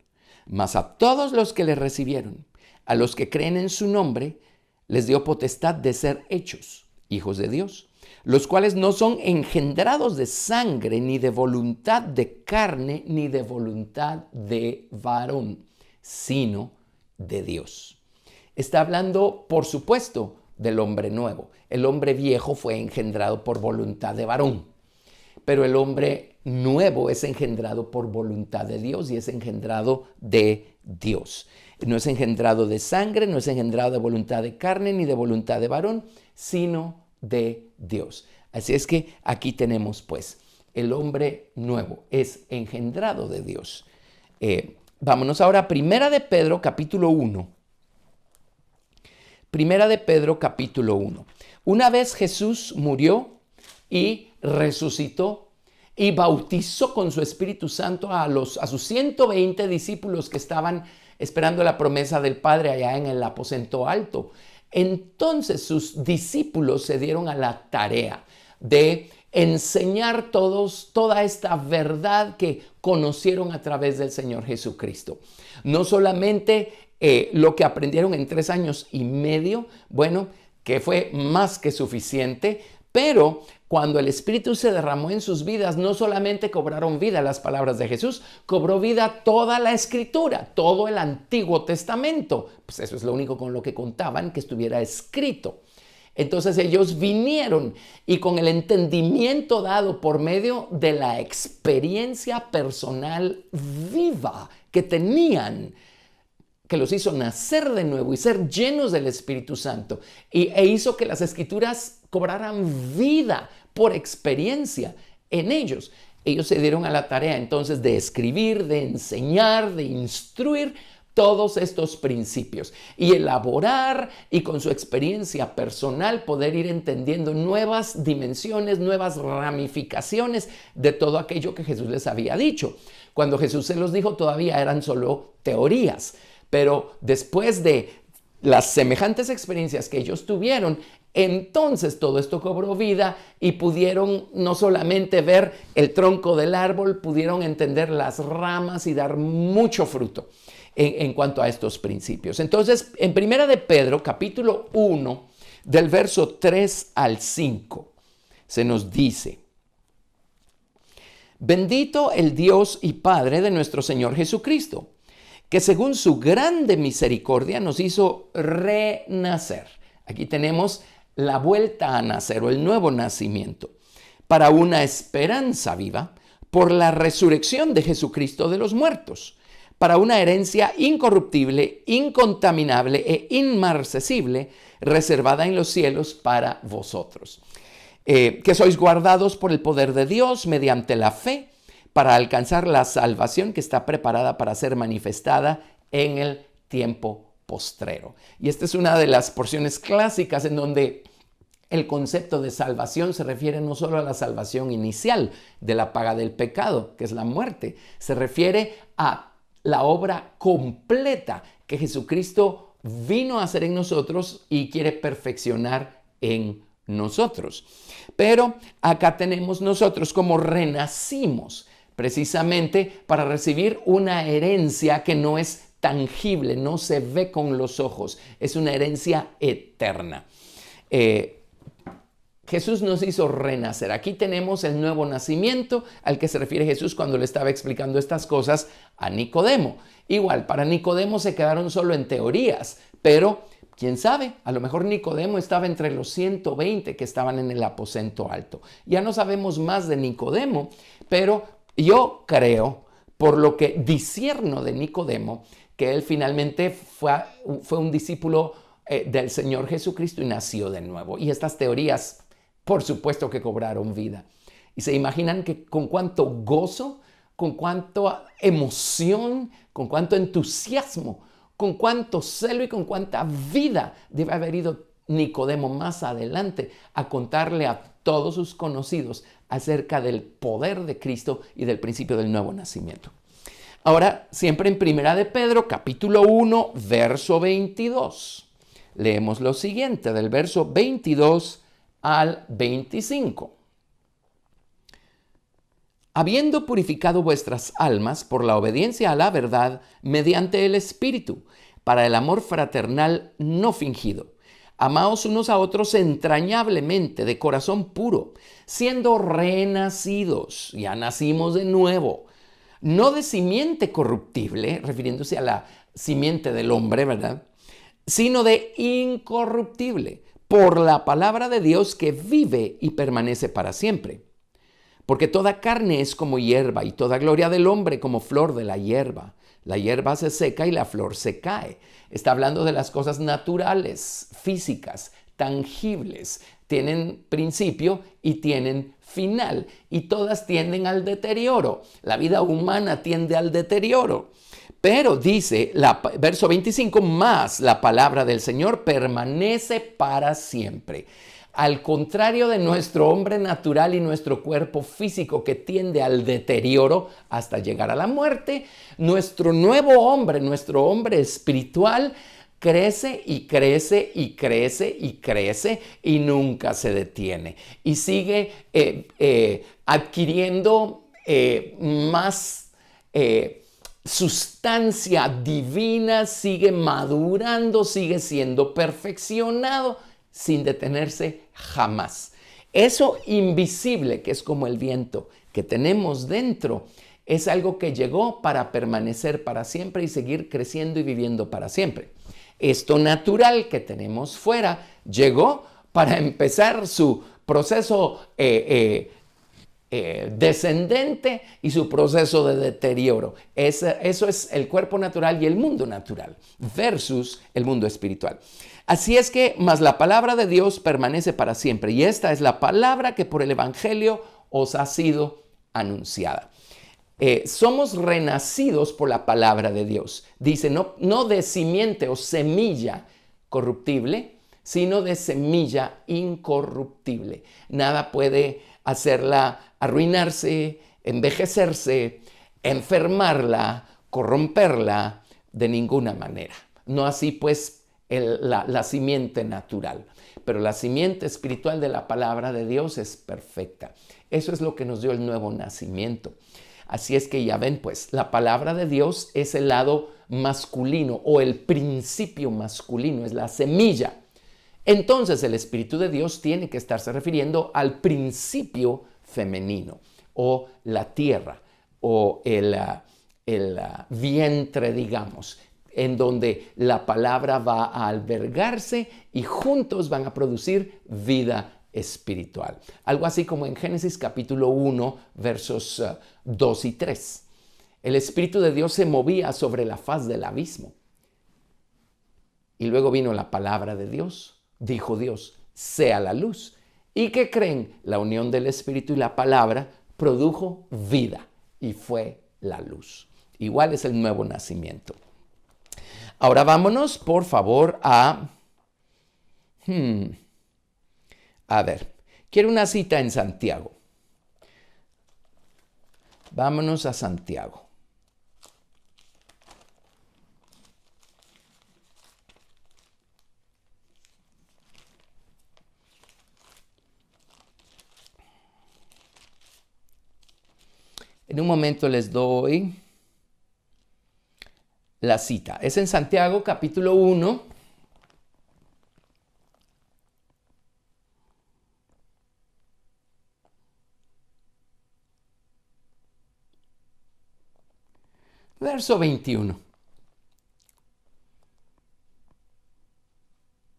Mas a todos los que le recibieron, a los que creen en su nombre, les dio potestad de ser hechos hijos de Dios, los cuales no son engendrados de sangre, ni de voluntad de carne, ni de voluntad de varón, sino de Dios. Está hablando, por supuesto, del hombre nuevo. El hombre viejo fue engendrado por voluntad de varón, pero el hombre nuevo es engendrado por voluntad de Dios y es engendrado de Dios. No es engendrado de sangre, no es engendrado de voluntad de carne ni de voluntad de varón, sino de Dios. Así es que aquí tenemos pues el hombre nuevo es engendrado de Dios. Vámonos ahora a Primera de Pedro capítulo 1. Primera de Pedro capítulo 1. Una vez Jesús murió y resucitó y bautizó con su Espíritu Santo a sus 120 discípulos que estaban esperando la promesa del Padre allá en el aposento alto. Entonces sus discípulos se dieron a la tarea de enseñar toda esta verdad que conocieron a través del Señor Jesucristo. No solamente lo que aprendieron en 3 años y medio, bueno, que fue más que suficiente, pero cuando el Espíritu se derramó en sus vidas, no solamente cobraron vida las palabras de Jesús, cobró vida toda la Escritura, todo el Antiguo Testamento. Pues eso es lo único con lo que contaban, que estuviera escrito. Entonces ellos vinieron y con el entendimiento dado por medio de la experiencia personal viva que tenían, que los hizo nacer de nuevo y ser llenos del Espíritu Santo e hizo que las Escrituras cobraran vida por experiencia en ellos. ellos se dieron a la tarea entonces de escribir, de enseñar, de instruir todos estos principios y elaborar y con su experiencia personal poder ir entendiendo nuevas dimensiones, nuevas ramificaciones de todo aquello que Jesús les había dicho. Cuando Jesús se los dijo todavía eran solo teorías, pero después de las semejantes experiencias que ellos tuvieron, entonces todo esto cobró vida y pudieron no solamente ver el tronco del árbol, pudieron entender las ramas y dar mucho fruto en cuanto a estos principios. Entonces, en Primera de Pedro, capítulo 1, del verso 3 al 5, se nos dice: Bendito el Dios y Padre de nuestro Señor Jesucristo, que según su grande misericordia nos hizo renacer. Aquí tenemos la vuelta a nacer o el nuevo nacimiento, para una esperanza viva por la resurrección de Jesucristo de los muertos, para una herencia incorruptible, incontaminable e inmarcesible, reservada en los cielos para vosotros, que sois guardados por el poder de Dios mediante la fe, para alcanzar la salvación que está preparada para ser manifestada en el tiempo postrero. Y esta es una de las porciones clásicas en donde el concepto de salvación se refiere no solo a la salvación inicial de la paga del pecado, que es la muerte, se refiere a la obra completa que Jesucristo vino a hacer en nosotros y quiere perfeccionar en nosotros. Pero acá tenemos nosotros como renacimos, precisamente para recibir una herencia que no es tangible, no se ve con los ojos, es una herencia eterna. Jesús nos hizo renacer. Aquí tenemos el nuevo nacimiento al que se refiere Jesús cuando le estaba explicando estas cosas a Nicodemo. Igual, para Nicodemo se quedaron solo en teorías, pero quién sabe, a lo mejor Nicodemo estaba entre los 120 que estaban en el aposento alto. Ya no sabemos más de Nicodemo, pero yo creo, por lo que discierno de Nicodemo, que él finalmente fue un discípulo del Señor Jesucristo y nació de nuevo. Y estas teorías, por supuesto que cobraron vida. Y se imaginan que con cuánto gozo, con cuánta emoción, con cuánto entusiasmo, con cuánto celo y con cuánta vida debe haber ido Nicodemo más adelante a contarle a todos sus conocidos acerca del poder de Cristo y del principio del nuevo nacimiento. Ahora, siempre en Primera de Pedro, capítulo 1, verso 22. Leemos lo siguiente, del verso 22 al 25. Habiendo purificado vuestras almas por la obediencia a la verdad mediante el Espíritu, para el amor fraternal no fingido. Amaos unos a otros entrañablemente, de corazón puro, siendo renacidos, ya nacimos de nuevo, no de simiente corruptible, refiriéndose a la simiente del hombre, ¿verdad?, sino de incorruptible, por la palabra de Dios que vive y permanece para siempre. Porque toda carne es como hierba, y toda gloria del hombre como flor de la hierba. La hierba se seca y la flor se cae. Está hablando de las cosas naturales, físicas, tangibles. Tienen principio y tienen final, y todas tienden al deterioro. La vida humana tiende al deterioro. Pero dice, verso 25, más la palabra del Señor permanece para siempre. Al contrario de nuestro hombre natural y nuestro cuerpo físico que tiende al deterioro hasta llegar a la muerte, nuestro nuevo hombre, nuestro hombre espiritual, crece y crece y crece y crece y nunca se detiene. Y sigue adquiriendo más sustancia divina, sigue madurando, sigue siendo perfeccionado sin detenerse jamás. Eso invisible, que es como el viento que tenemos dentro, es algo que llegó para permanecer para siempre y seguir creciendo y viviendo para siempre. Esto natural que tenemos fuera llegó para empezar su proceso descendente y su proceso de deterioro. Eso es el cuerpo natural y el mundo natural versus el mundo espiritual. Así es que, mas la palabra de Dios permanece para siempre, y esta es la palabra que por el Evangelio os ha sido anunciada. Somos renacidos por la palabra de Dios. Dice, no de simiente o semilla corruptible, sino de semilla incorruptible. Nada puede hacerla arruinarse, envejecerse, enfermarla, corromperla de ninguna manera. No así pues la simiente natural. Pero la simiente espiritual de la palabra de Dios es perfecta. Eso es lo que nos dio el nuevo nacimiento. Así es que ya ven, pues, la palabra de Dios es el lado masculino o el principio masculino, es la semilla. Entonces el Espíritu de Dios tiene que estarse refiriendo al principio femenino o la tierra o el vientre, digamos, en donde la palabra va a albergarse y juntos van a producir vida espiritual. Algo así como en Génesis capítulo 1, versos 2 y 3. El Espíritu de Dios se movía sobre la faz del abismo. Y luego vino la palabra de Dios. Dijo Dios, sea la luz. ¿Y qué creen? La unión del Espíritu y la palabra produjo vida y fue la luz. Igual es el nuevo nacimiento. Ahora vámonos, por favor, a ver, quiero una cita en Santiago. Vámonos a Santiago. En un momento les doy la cita. Es en Santiago capítulo 1. Verso 21.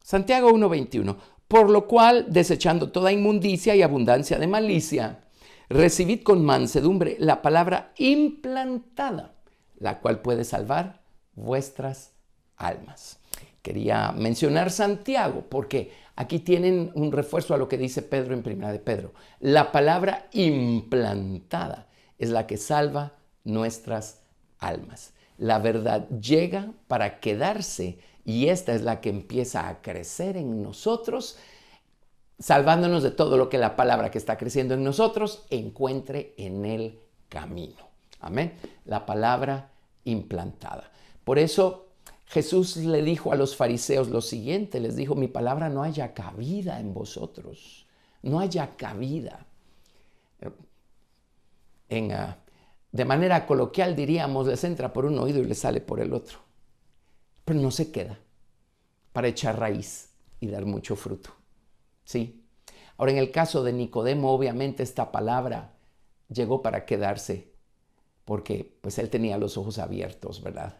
Santiago 1:21. Por lo cual, desechando toda inmundicia y abundancia de malicia, recibid con mansedumbre la palabra implantada, la cual puede salvar vuestras almas. Quería mencionar Santiago porque aquí tienen un refuerzo a lo que dice Pedro en Primera de Pedro. La palabra implantada es la que salva nuestras almas. La verdad llega para quedarse y esta es la que empieza a crecer en nosotros, salvándonos de todo lo que la palabra que está creciendo en nosotros encuentre en el camino. Amén. La palabra implantada. Por eso Jesús le dijo a los fariseos lo siguiente, les dijo, mi palabra no haya cabida en vosotros, no haya cabida. De manera coloquial diríamos, les entra por un oído y les sale por el otro. Pero no se queda para echar raíz y dar mucho fruto. ¿Sí? Ahora, en el caso de Nicodemo, obviamente esta palabra llegó para quedarse porque pues él tenía los ojos abiertos, ¿verdad?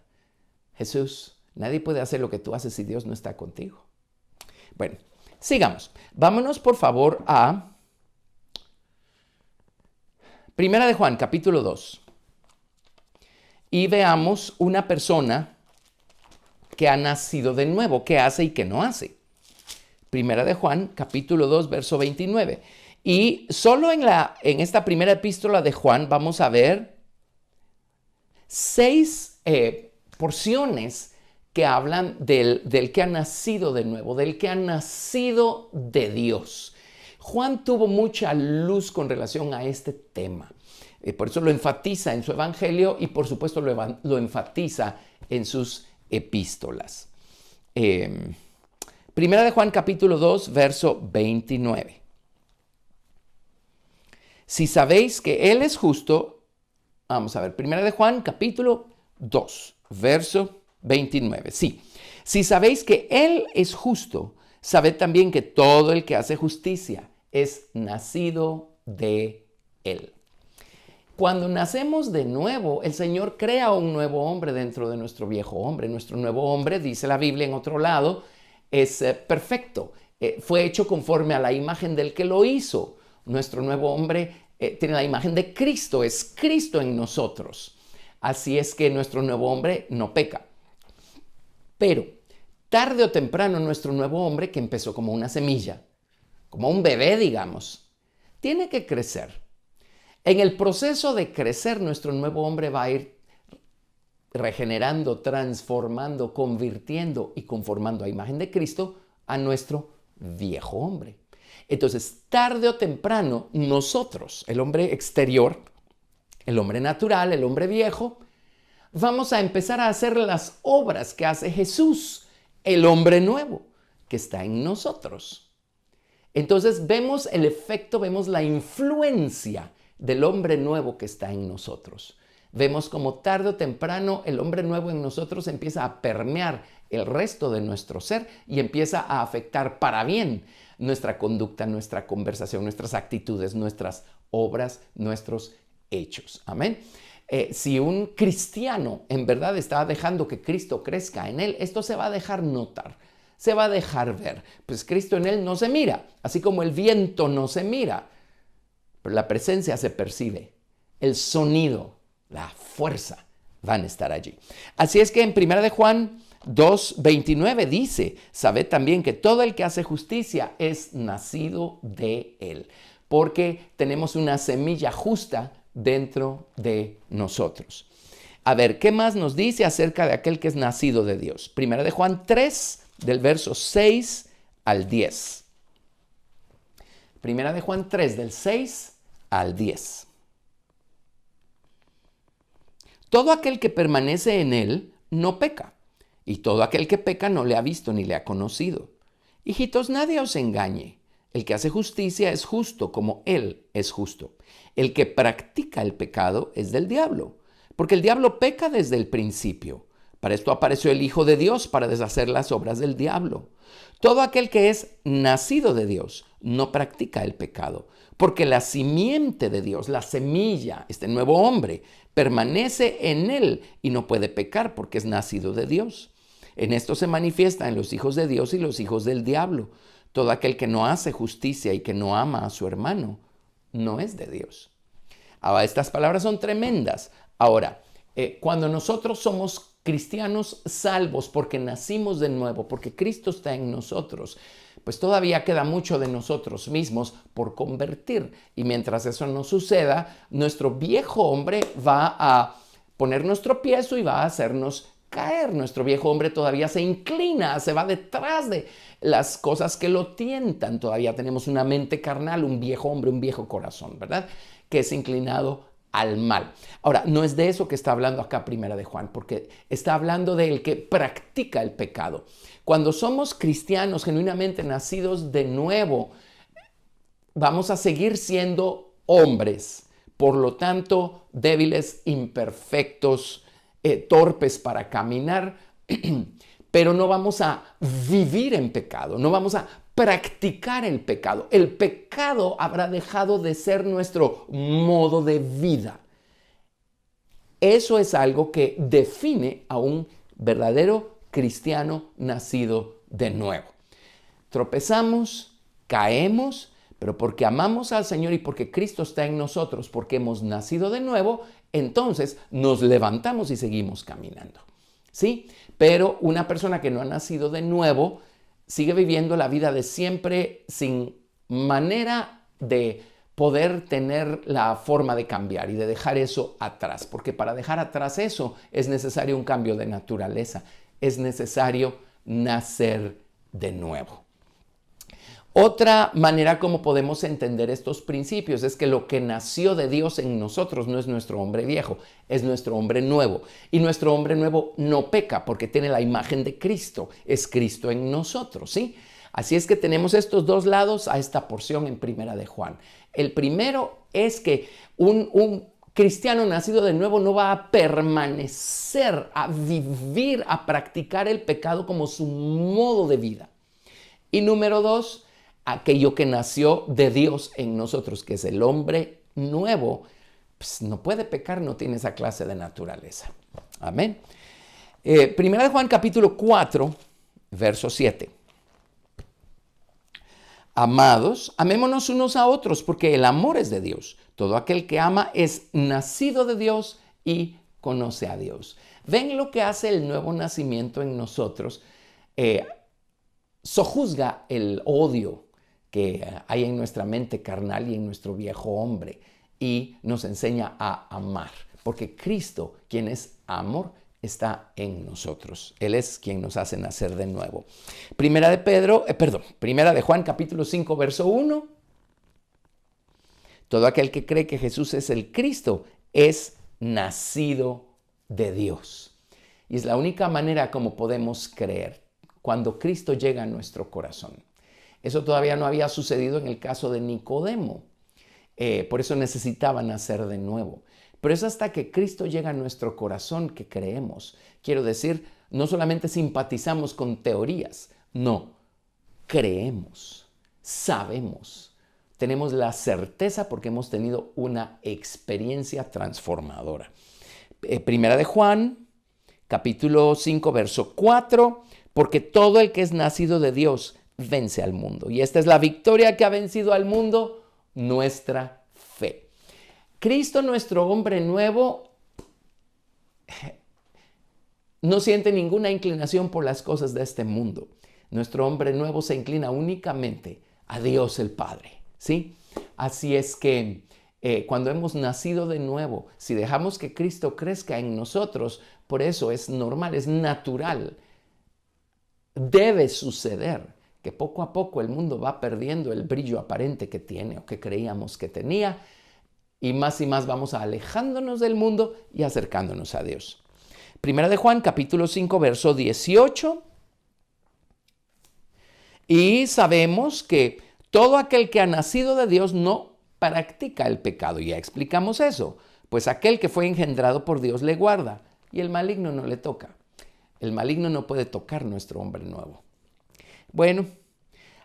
Jesús, nadie puede hacer lo que tú haces si Dios no está contigo. Bueno, sigamos. Vámonos, por favor, a Primera de Juan, capítulo 2. Y veamos una persona que ha nacido de nuevo, qué hace y qué no hace. Primera de Juan, capítulo 2, verso 29. Y solo en esta primera epístola de Juan vamos a ver 6 porciones que hablan del que ha nacido de nuevo, del que ha nacido de Dios. Juan tuvo mucha luz con relación a este tema. Por eso lo enfatiza en su evangelio y por supuesto lo enfatiza en sus epístolas. Primera de Juan capítulo 2, verso 29. Si sabéis que Él es justo, vamos a ver, Primera de Juan capítulo 2, verso 29. Sí, si sabéis que Él es justo, sabed también que todo el que hace justicia es nacido de Él. Cuando nacemos de nuevo, el Señor crea un nuevo hombre dentro de nuestro viejo hombre. Nuestro nuevo hombre, dice la Biblia en otro lado, es perfecto. Fue hecho conforme a la imagen del que lo hizo. Nuestro nuevo hombre tiene la imagen de Cristo, es Cristo en nosotros. Así es que nuestro nuevo hombre no peca. Pero tarde o temprano nuestro nuevo hombre, que empezó como una semilla, como un bebé, digamos, tiene que crecer. En el proceso de crecer, nuestro nuevo hombre va a ir regenerando, transformando, convirtiendo y conformando a imagen de Cristo a nuestro viejo hombre. Entonces, tarde o temprano, nosotros, el hombre exterior, el hombre natural, el hombre viejo, vamos a empezar a hacer las obras que hace Jesús, el hombre nuevo, que está en nosotros. Entonces vemos el efecto, vemos la influencia del hombre nuevo que está en nosotros. Vemos como tarde o temprano el hombre nuevo en nosotros empieza a permear el resto de nuestro ser y empieza a afectar para bien nuestra conducta, nuestra conversación, nuestras actitudes, nuestras obras, nuestros hechos. Amén. Si un cristiano en verdad está dejando que Cristo crezca en él, esto se va a dejar notar, se va a dejar ver. Pues Cristo en él no se mira, así como el viento no se mira, pero la presencia se percibe, el sonido, la fuerza van a estar allí. Así es que en 1 de Juan 2:29 dice, sabed también que todo el que hace justicia es nacido de él, porque tenemos una semilla justa dentro de nosotros. A ver, ¿qué más nos dice acerca de aquel que es nacido de Dios? 1 de Juan 3, del verso 6 al 10. 1 de Juan 3, del 6 al 10. Todo aquel que permanece en él no peca, y todo aquel que peca no le ha visto ni le ha conocido. Hijitos, nadie os engañe. El que hace justicia es justo como él es justo. El que practica el pecado es del diablo, porque el diablo peca desde el principio. Para esto apareció el Hijo de Dios, para deshacer las obras del diablo. Todo aquel que es nacido de Dios no practica el pecado, porque la simiente de Dios, la semilla, este nuevo hombre, permanece en él y no puede pecar porque es nacido de Dios. En esto se manifiesta en los hijos de Dios y los hijos del diablo. Todo aquel que no hace justicia y que no ama a su hermano no es de Dios. Ahora, estas palabras son tremendas. Ahora, cuando nosotros somos cristianos salvos porque nacimos de nuevo, porque Cristo está en nosotros, pues todavía queda mucho de nosotros mismos por convertir. Y mientras eso no suceda, nuestro viejo hombre va a ponernos tropiezo y va a hacernos caer. Nuestro viejo hombre todavía se inclina, se va detrás de las cosas que lo tientan. Todavía tenemos una mente carnal, un viejo hombre, un viejo corazón, ¿verdad? Que es inclinado al mal. Ahora, no es de eso que está hablando acá 1 de Juan, porque está hablando del que practica el pecado. Cuando somos cristianos genuinamente nacidos de nuevo, vamos a seguir siendo hombres, por lo tanto, débiles, imperfectos, torpes para caminar, pero no vamos a vivir en pecado, no vamos a practicar el pecado. El pecado habrá dejado de ser nuestro modo de vida. Eso es algo que define a un verdadero cristiano nacido de nuevo. Tropezamos, caemos, pero porque amamos al Señor y porque Cristo está en nosotros, porque hemos nacido de nuevo, entonces nos levantamos y seguimos caminando. ¿Sí? Pero una persona que no ha nacido de nuevo sigue viviendo la vida de siempre sin manera de poder tener la forma de cambiar y de dejar eso atrás. Porque para dejar atrás eso es necesario un cambio de naturaleza. Es necesario nacer de nuevo. Otra manera como podemos entender estos principios es que lo que nació de Dios en nosotros no es nuestro hombre viejo, es nuestro hombre nuevo. Y nuestro hombre nuevo no peca porque tiene la imagen de Cristo, es Cristo en nosotros, ¿sí? Así es que tenemos estos dos lados a esta porción en 1 de Juan. El primero es que un cristiano nacido de nuevo no va a permanecer, a vivir, a practicar el pecado como su modo de vida. Y número dos, aquello que nació de Dios en nosotros, que es el hombre nuevo, pues no puede pecar, no tiene esa clase de naturaleza. Amén. 1 de Juan capítulo 4, verso 7. Amados, amémonos unos a otros, porque el amor es de Dios. Todo aquel que ama es nacido de Dios y conoce a Dios. ¿Ven lo que hace el nuevo nacimiento en nosotros? Sojuzga el odio que hay en nuestra mente carnal y en nuestro viejo hombre y nos enseña a amar, porque Cristo, quien es amor, está en nosotros. Él es quien nos hace nacer de nuevo. Primera de Juan, capítulo 5, verso 1. Todo aquel que cree que Jesús es el Cristo es nacido de Dios. Y es la única manera como podemos creer, cuando Cristo llega a nuestro corazón. Eso todavía no había sucedido en el caso de Nicodemo. Por eso necesitaba nacer de nuevo. Pero es hasta que Cristo llega a nuestro corazón que creemos. Quiero decir, no solamente simpatizamos con teorías, no, creemos, sabemos, tenemos la certeza porque hemos tenido una experiencia transformadora. Primera de Juan, capítulo 5, verso 4, porque todo el que es nacido de Dios vence al mundo. Y esta es la victoria que ha vencido al mundo, nuestra fe. Cristo, nuestro hombre nuevo, no siente ninguna inclinación por las cosas de este mundo. Nuestro hombre nuevo se inclina únicamente a Dios el Padre, ¿sí? Así es que cuando hemos nacido de nuevo, si dejamos que Cristo crezca en nosotros, por eso es normal, es natural. Debe suceder que poco a poco el mundo va perdiendo el brillo aparente que tiene o que creíamos que tenía, y más vamos alejándonos del mundo y acercándonos a Dios. Primera de Juan, capítulo 5, verso 18. Y sabemos que todo aquel que ha nacido de Dios no practica el pecado. Ya explicamos eso. Pues aquel que fue engendrado por Dios le guarda y el maligno no le toca. El maligno no puede tocar nuestro hombre nuevo. Bueno,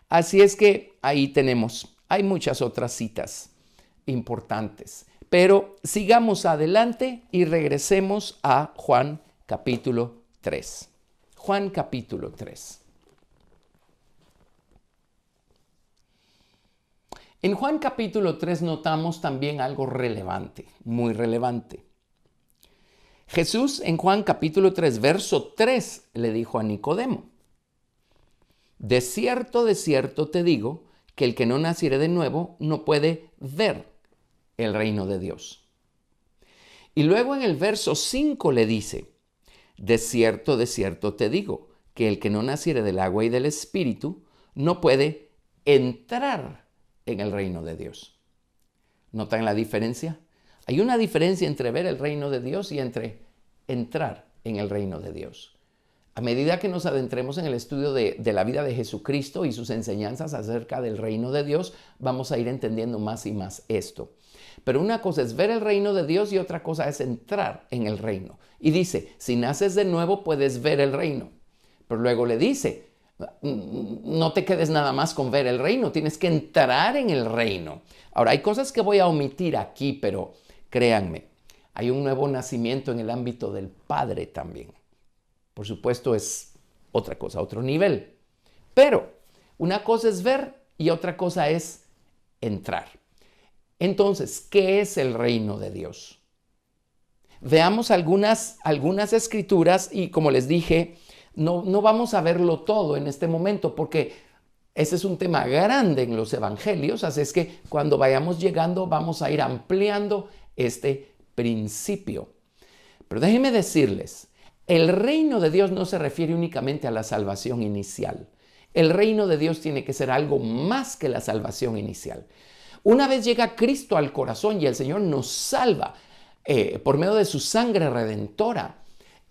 así es que ahí tenemos. Hay muchas otras citas importantes. Pero sigamos adelante y regresemos a Juan capítulo 3. Juan capítulo 3. En Juan capítulo 3 notamos también algo relevante, muy relevante. Jesús en Juan capítulo 3, verso 3 le dijo a Nicodemo: de cierto te digo que el que no naciere de nuevo no puede ver el reino de Dios. Y luego en el verso 5 le dice: de cierto te digo que el que no naciere del agua y del espíritu no puede entrar en el reino de Dios. ¿Notan la diferencia? Hay una diferencia entre ver el reino de Dios y entre entrar en el reino de Dios. A medida que nos adentremos en el estudio de la vida de Jesucristo y sus enseñanzas acerca del reino de Dios, vamos a ir entendiendo más y más esto. Pero una cosa es ver el reino de Dios y otra cosa es entrar en el reino. Y dice, si naces de nuevo puedes ver el reino. Pero luego le dice, no te quedes nada más con ver el reino, tienes que entrar en el reino. Ahora, hay cosas que voy a omitir aquí, pero créanme, hay un nuevo nacimiento en el ámbito del Padre también. Por supuesto, es otra cosa, otro nivel. Pero una cosa es ver y otra cosa es entrar. Entonces, ¿qué es el reino de Dios? Veamos algunas escrituras y, como les dije, no vamos a verlo todo en este momento porque ese es un tema grande en los evangelios, así es que cuando vayamos llegando vamos a ir ampliando este principio. Pero déjenme decirles, el reino de Dios no se refiere únicamente a la salvación inicial. El reino de Dios tiene que ser algo más que la salvación inicial. Una vez llega Cristo al corazón y el Señor nos salva por medio de su sangre redentora,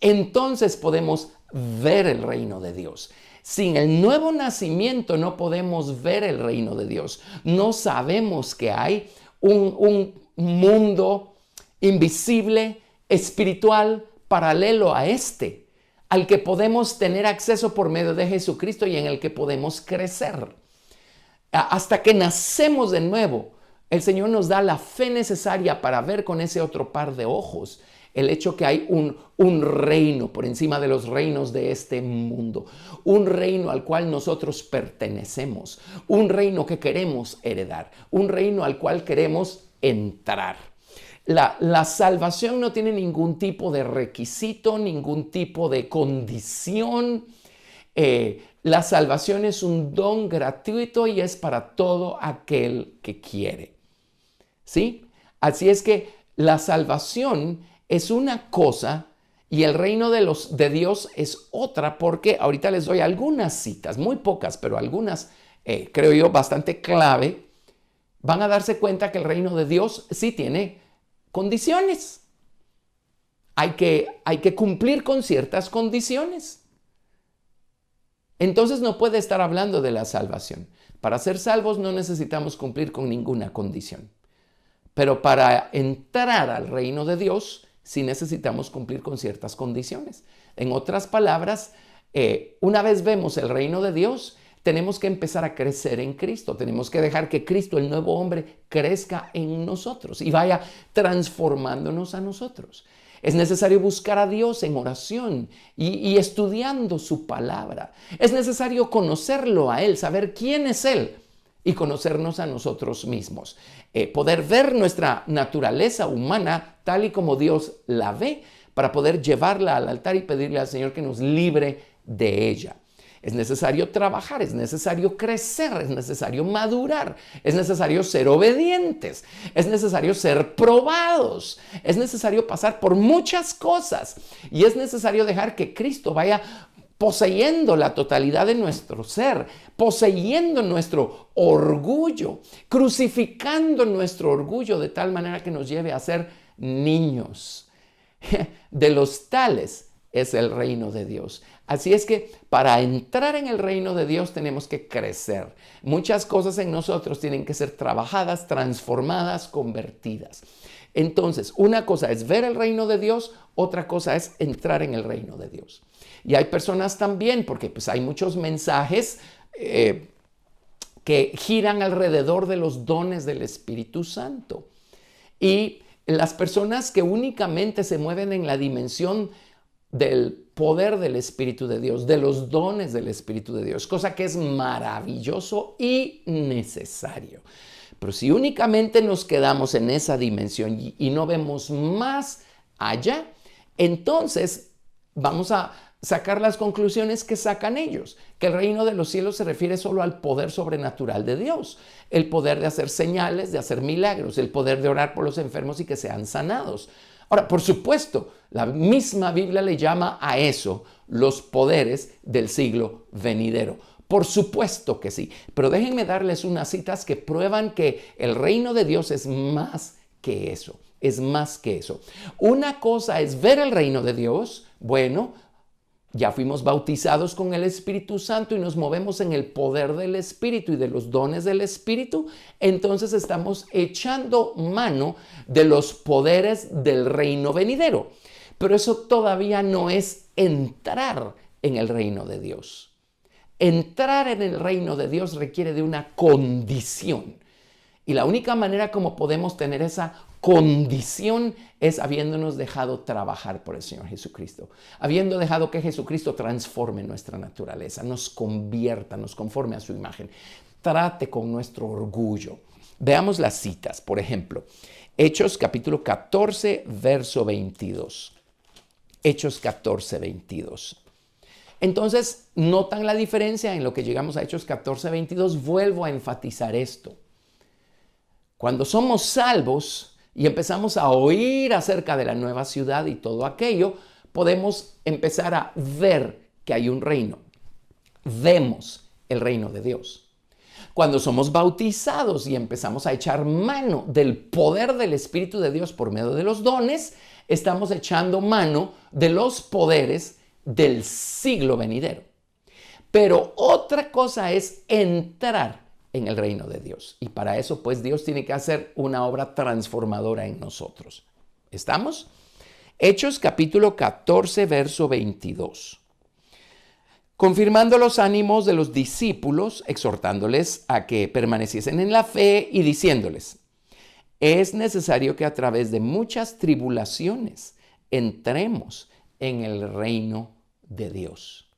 entonces podemos ver el reino de Dios. Sin el nuevo nacimiento no podemos ver el reino de Dios. No sabemos que hay un mundo invisible, espiritual, paralelo a este, al que podemos tener acceso por medio de Jesucristo y en el que podemos crecer. Hasta que nacemos de nuevo, el Señor nos da la fe necesaria para ver con ese otro par de ojos el hecho que hay un reino por encima de los reinos de este mundo, un reino al cual nosotros pertenecemos, un reino que queremos heredar, un reino al cual queremos entrar. La salvación no tiene ningún tipo de requisito, ningún tipo de condición. La salvación es un don gratuito y es para todo aquel que quiere. ¿Sí? Así es que la salvación es una cosa y el reino de Dios es otra, porque ahorita les doy algunas citas, muy pocas, pero algunas, creo yo, bastante clave. Van a darse cuenta que el reino de Dios sí tiene condiciones. Hay que cumplir con ciertas condiciones. Entonces no puede estar hablando de la salvación. Para ser salvos no necesitamos cumplir con ninguna condición. Pero para entrar al reino de Dios sí necesitamos cumplir con ciertas condiciones. En otras palabras, una vez vemos el reino de Dios, tenemos que empezar a crecer en Cristo. Tenemos que dejar que Cristo, el nuevo hombre, crezca en nosotros y vaya transformándonos a nosotros. Es necesario buscar a Dios en oración y estudiando su palabra. Es necesario conocerlo a Él, saber quién es Él y conocernos a nosotros mismos. Poder ver nuestra naturaleza humana tal y como Dios la ve para poder llevarla al altar y pedirle al Señor que nos libre de ella. Es necesario trabajar, es necesario crecer, es necesario madurar, es necesario ser obedientes, es necesario ser probados, es necesario pasar por muchas cosas y es necesario dejar que Cristo vaya poseyendo la totalidad de nuestro ser, poseyendo nuestro orgullo, crucificando nuestro orgullo de tal manera que nos lleve a ser niños. De los tales es el reino de Dios. Así es que para entrar en el reino de Dios tenemos que crecer. Muchas cosas en nosotros tienen que ser trabajadas, transformadas, convertidas. Entonces, una cosa es ver el reino de Dios, otra cosa es entrar en el reino de Dios. Y hay personas también, porque pues hay muchos mensajes que giran alrededor de los dones del Espíritu Santo. Y las personas que únicamente se mueven en la dimensión del poder del Espíritu de Dios, de los dones del Espíritu de Dios, cosa que es maravilloso y necesario. Pero si únicamente nos quedamos en esa dimensión y no vemos más allá, entonces vamos a sacar las conclusiones que sacan ellos, que el reino de los cielos se refiere solo al poder sobrenatural de Dios, el poder de hacer señales, de hacer milagros, el poder de orar por los enfermos y que sean sanados. Ahora, por supuesto, la misma Biblia le llama a eso los poderes del siglo venidero. Por supuesto que sí, pero déjenme darles unas citas que prueban que el reino de Dios es más que eso, es más que eso. Una cosa es ver el reino de Dios, bueno, ya fuimos bautizados con el Espíritu Santo y nos movemos en el poder del Espíritu y de los dones del Espíritu, entonces estamos echando mano de los poderes del reino venidero. Pero eso todavía no es entrar en el reino de Dios. Entrar en el reino de Dios requiere de una condición. Y la única manera como podemos tener esa condición es habiéndonos dejado trabajar por el Señor Jesucristo, habiendo dejado que Jesucristo transforme nuestra naturaleza, nos convierta, nos conforme a su imagen, trate con nuestro orgullo. Veamos las citas, por ejemplo, Hechos capítulo 14, verso 22. Hechos 14, 22. Entonces, ¿notan la diferencia en lo que llegamos a Hechos 14, 22? Vuelvo a enfatizar esto. Cuando somos salvos y empezamos a oír acerca de la nueva ciudad y todo aquello, podemos empezar a ver que hay un reino. Vemos el reino de Dios. Cuando somos bautizados y empezamos a echar mano del poder del Espíritu de Dios por medio de los dones, estamos echando mano de los poderes del siglo venidero. Pero otra cosa es entrar en el reino de Dios. Y para eso, pues, Dios tiene que hacer una obra transformadora en nosotros. ¿Estamos? Hechos capítulo 14, verso 22. Confirmando los ánimos de los discípulos, exhortándoles a que permaneciesen en la fe y diciéndoles: es necesario que a través de muchas tribulaciones entremos en el reino de Dios.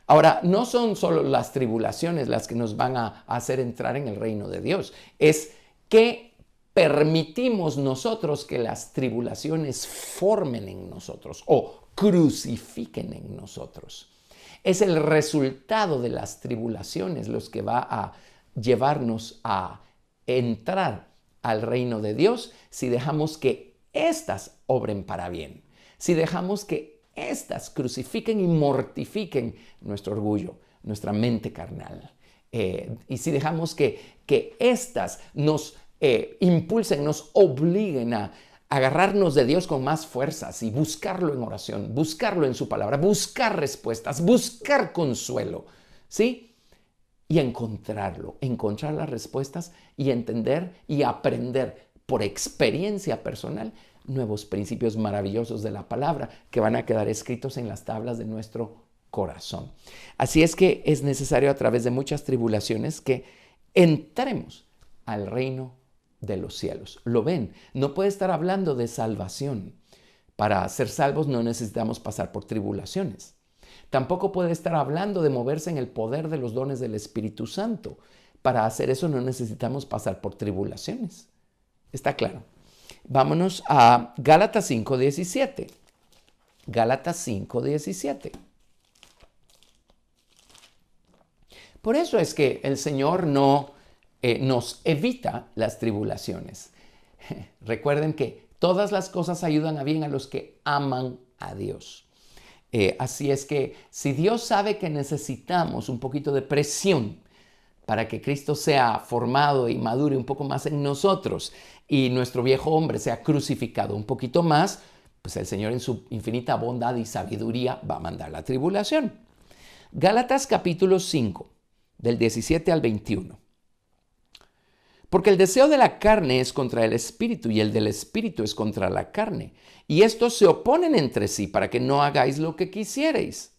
Ahora, no son solo las tribulaciones las que nos van a hacer entrar en el reino de Dios. Es que permitimos nosotros que las tribulaciones formen en nosotros o crucifiquen en nosotros. Es el resultado de las tribulaciones los que va a llevarnos a entrar al reino de Dios si dejamos que éstas obren para bien, si dejamos que éstas crucifiquen y mortifiquen nuestro orgullo, nuestra mente carnal. Y si dejamos que éstas nos impulsen, nos obliguen a agarrarnos de Dios con más fuerzas y buscarlo en oración, buscarlo en su palabra, buscar respuestas, buscar consuelo, ¿sí? Y encontrar las respuestas y entender y aprender por experiencia personal nuevos principios maravillosos de la palabra que van a quedar escritos en las tablas de nuestro corazón. Así es que es necesario a través de muchas tribulaciones que entremos al reino de los cielos. ¿Lo ven? No puede estar hablando de salvación. Para ser salvos no necesitamos pasar por tribulaciones. Tampoco puede estar hablando de moverse en el poder de los dones del Espíritu Santo. Para hacer eso no necesitamos pasar por tribulaciones. ¿Está claro? Vámonos a Gálatas 5:17. Gálatas 5:17. Por eso es que el Señor no nos evita las tribulaciones. Recuerden que todas las cosas ayudan a bien a los que aman a Dios. Así es que si Dios sabe que necesitamos un poquito de presión para que Cristo sea formado y madure un poco más en nosotros y nuestro viejo hombre sea crucificado un poquito más, pues el Señor en su infinita bondad y sabiduría va a mandar la tribulación. Gálatas capítulo 5, del 17 al 21. Porque el deseo de la carne es contra el espíritu y el del espíritu es contra la carne. Y estos se oponen entre sí para que no hagáis lo que quisierais.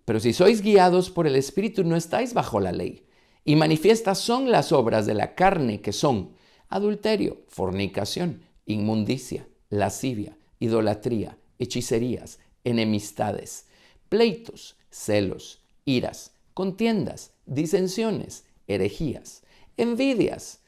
Pero si sois guiados por el espíritu no estáis bajo la ley. Y manifiestas son las obras de la carne que son adulterio, fornicación, inmundicia, lascivia, idolatría, hechicerías, enemistades, pleitos, celos, iras, contiendas, disensiones, herejías, envidias,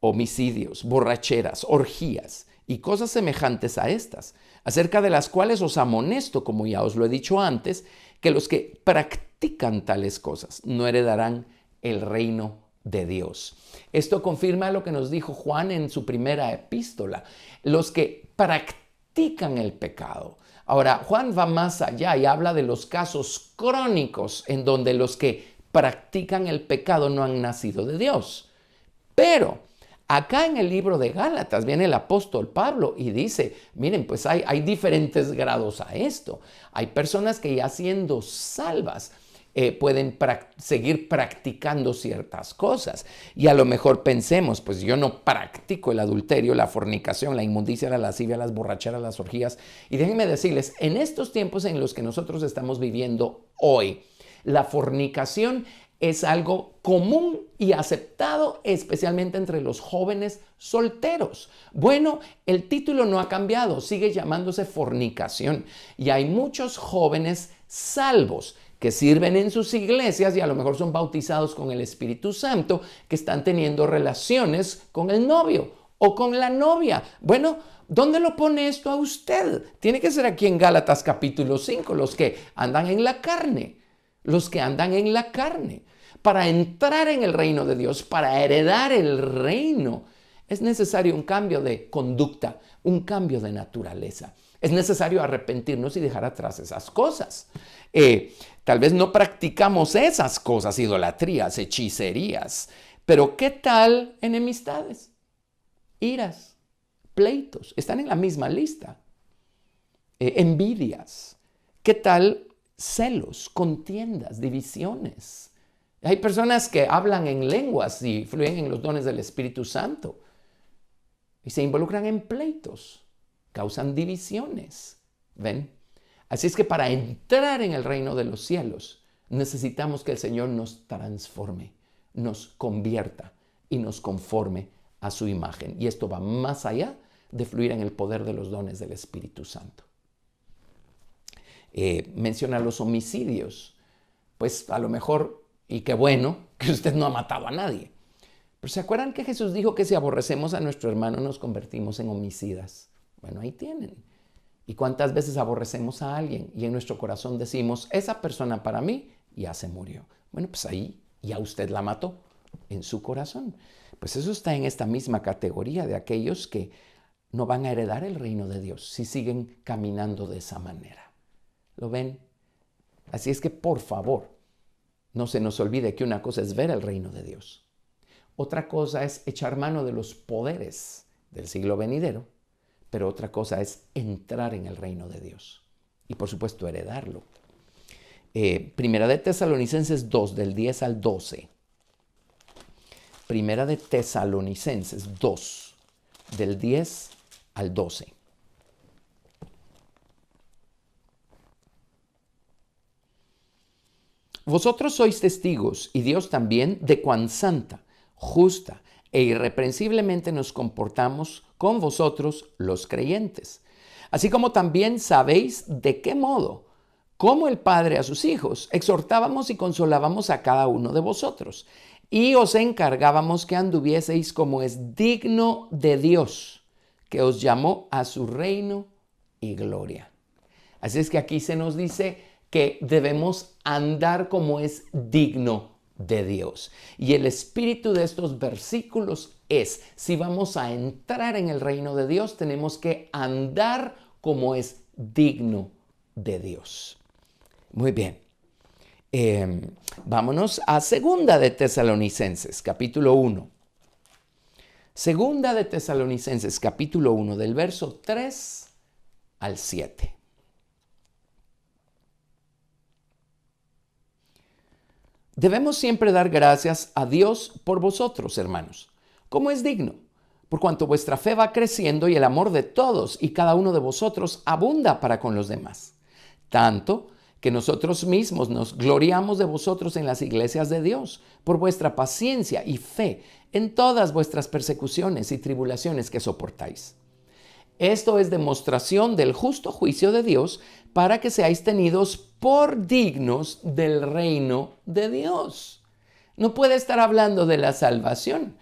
homicidios, borracheras, orgías y cosas semejantes a estas, acerca de las cuales os amonesto, como ya os lo he dicho antes, que los que practican tales cosas no heredarán el reino de Dios. Esto confirma lo que nos dijo Juan en su primera epístola, los que practican el pecado. Ahora, Juan va más allá y habla de los casos crónicos en donde los que practican el pecado no han nacido de Dios. Pero acá en el libro de Gálatas viene el apóstol Pablo y dice, miren, pues hay diferentes grados a esto. Hay personas que ya siendo salvas pueden seguir practicando ciertas cosas. Y a lo mejor pensemos, pues yo no practico el adulterio, la fornicación, la inmundicia, la lascivia, las borracheras, las orgías. Y déjenme decirles, en estos tiempos en los que nosotros estamos viviendo hoy, la fornicación es algo común y aceptado, especialmente entre los jóvenes solteros. Bueno, el título no ha cambiado, sigue llamándose fornicación. Y hay muchos jóvenes salvos que sirven en sus iglesias y a lo mejor son bautizados con el Espíritu Santo, que están teniendo relaciones con el novio o con la novia. Bueno, ¿dónde lo pone esto a usted? Tiene que ser aquí en Gálatas capítulo 5, los que andan en la carne. Los que andan en la carne. Para entrar en el reino de Dios, para heredar el reino, es necesario un cambio de conducta, un cambio de naturaleza. Es necesario arrepentirnos y dejar atrás esas cosas. Tal vez no practicamos esas cosas, idolatrías, hechicerías, pero ¿qué tal enemistades, iras, pleitos? Están en la misma lista. Envidias. ¿Qué tal celos, contiendas, divisiones? Hay personas que hablan en lenguas y fluyen en los dones del Espíritu Santo y se involucran en pleitos, causan divisiones. ¿Ven? Así es que para entrar en el reino de los cielos necesitamos que el Señor nos transforme, nos convierta y nos conforme a su imagen. Y esto va más allá de fluir en el poder de los dones del Espíritu Santo. Menciona los homicidios. Pues a lo mejor, y qué bueno, que usted no ha matado a nadie. Pero ¿se acuerdan que Jesús dijo que si aborrecemos a nuestro hermano nos convertimos en homicidas? Bueno, ahí tienen. ¿Y cuántas veces aborrecemos a alguien y en nuestro corazón decimos, esa persona para mí ya se murió? Bueno, pues ahí ya usted la mató en su corazón. Pues eso está en esta misma categoría de aquellos que no van a heredar el reino de Dios si siguen caminando de esa manera. ¿Lo ven? Así es que, por favor, no se nos olvide que una cosa es ver el reino de Dios. Otra cosa es echar mano de los poderes del siglo venidero, pero otra cosa es entrar en el reino de Dios y, por supuesto, heredarlo. Primera de Tesalonicenses 2, del 10 al 12. Primera de Tesalonicenses 2, del 10 al 12. Vosotros sois testigos, y Dios también, de cuán santa, justa e irreprensiblemente nos comportamos con vosotros los creyentes. Así como también sabéis de qué modo, como el Padre a sus hijos, exhortábamos y consolábamos a cada uno de vosotros, y os encargábamos que anduvieseis como es digno de Dios, que os llamó a su reino y gloria. Así es que aquí se nos dice que debemos andar como es digno de Dios. Y el espíritu de estos versículos es, si vamos a entrar en el reino de Dios, tenemos que andar como es digno de Dios. Muy bien. Vámonos a Segunda de Tesalonicenses, capítulo 1. Segunda de Tesalonicenses, capítulo 1, del verso 3 al 7. Debemos siempre dar gracias a Dios por vosotros, hermanos, como es digno, por cuanto vuestra fe va creciendo y el amor de todos y cada uno de vosotros abunda para con los demás. Tanto que nosotros mismos nos gloriamos de vosotros en las iglesias de Dios, por vuestra paciencia y fe en todas vuestras persecuciones y tribulaciones que soportáis. Esto es demostración del justo juicio de Dios para que seáis tenidos por dignos del reino de Dios. No puede estar hablando de la salvación.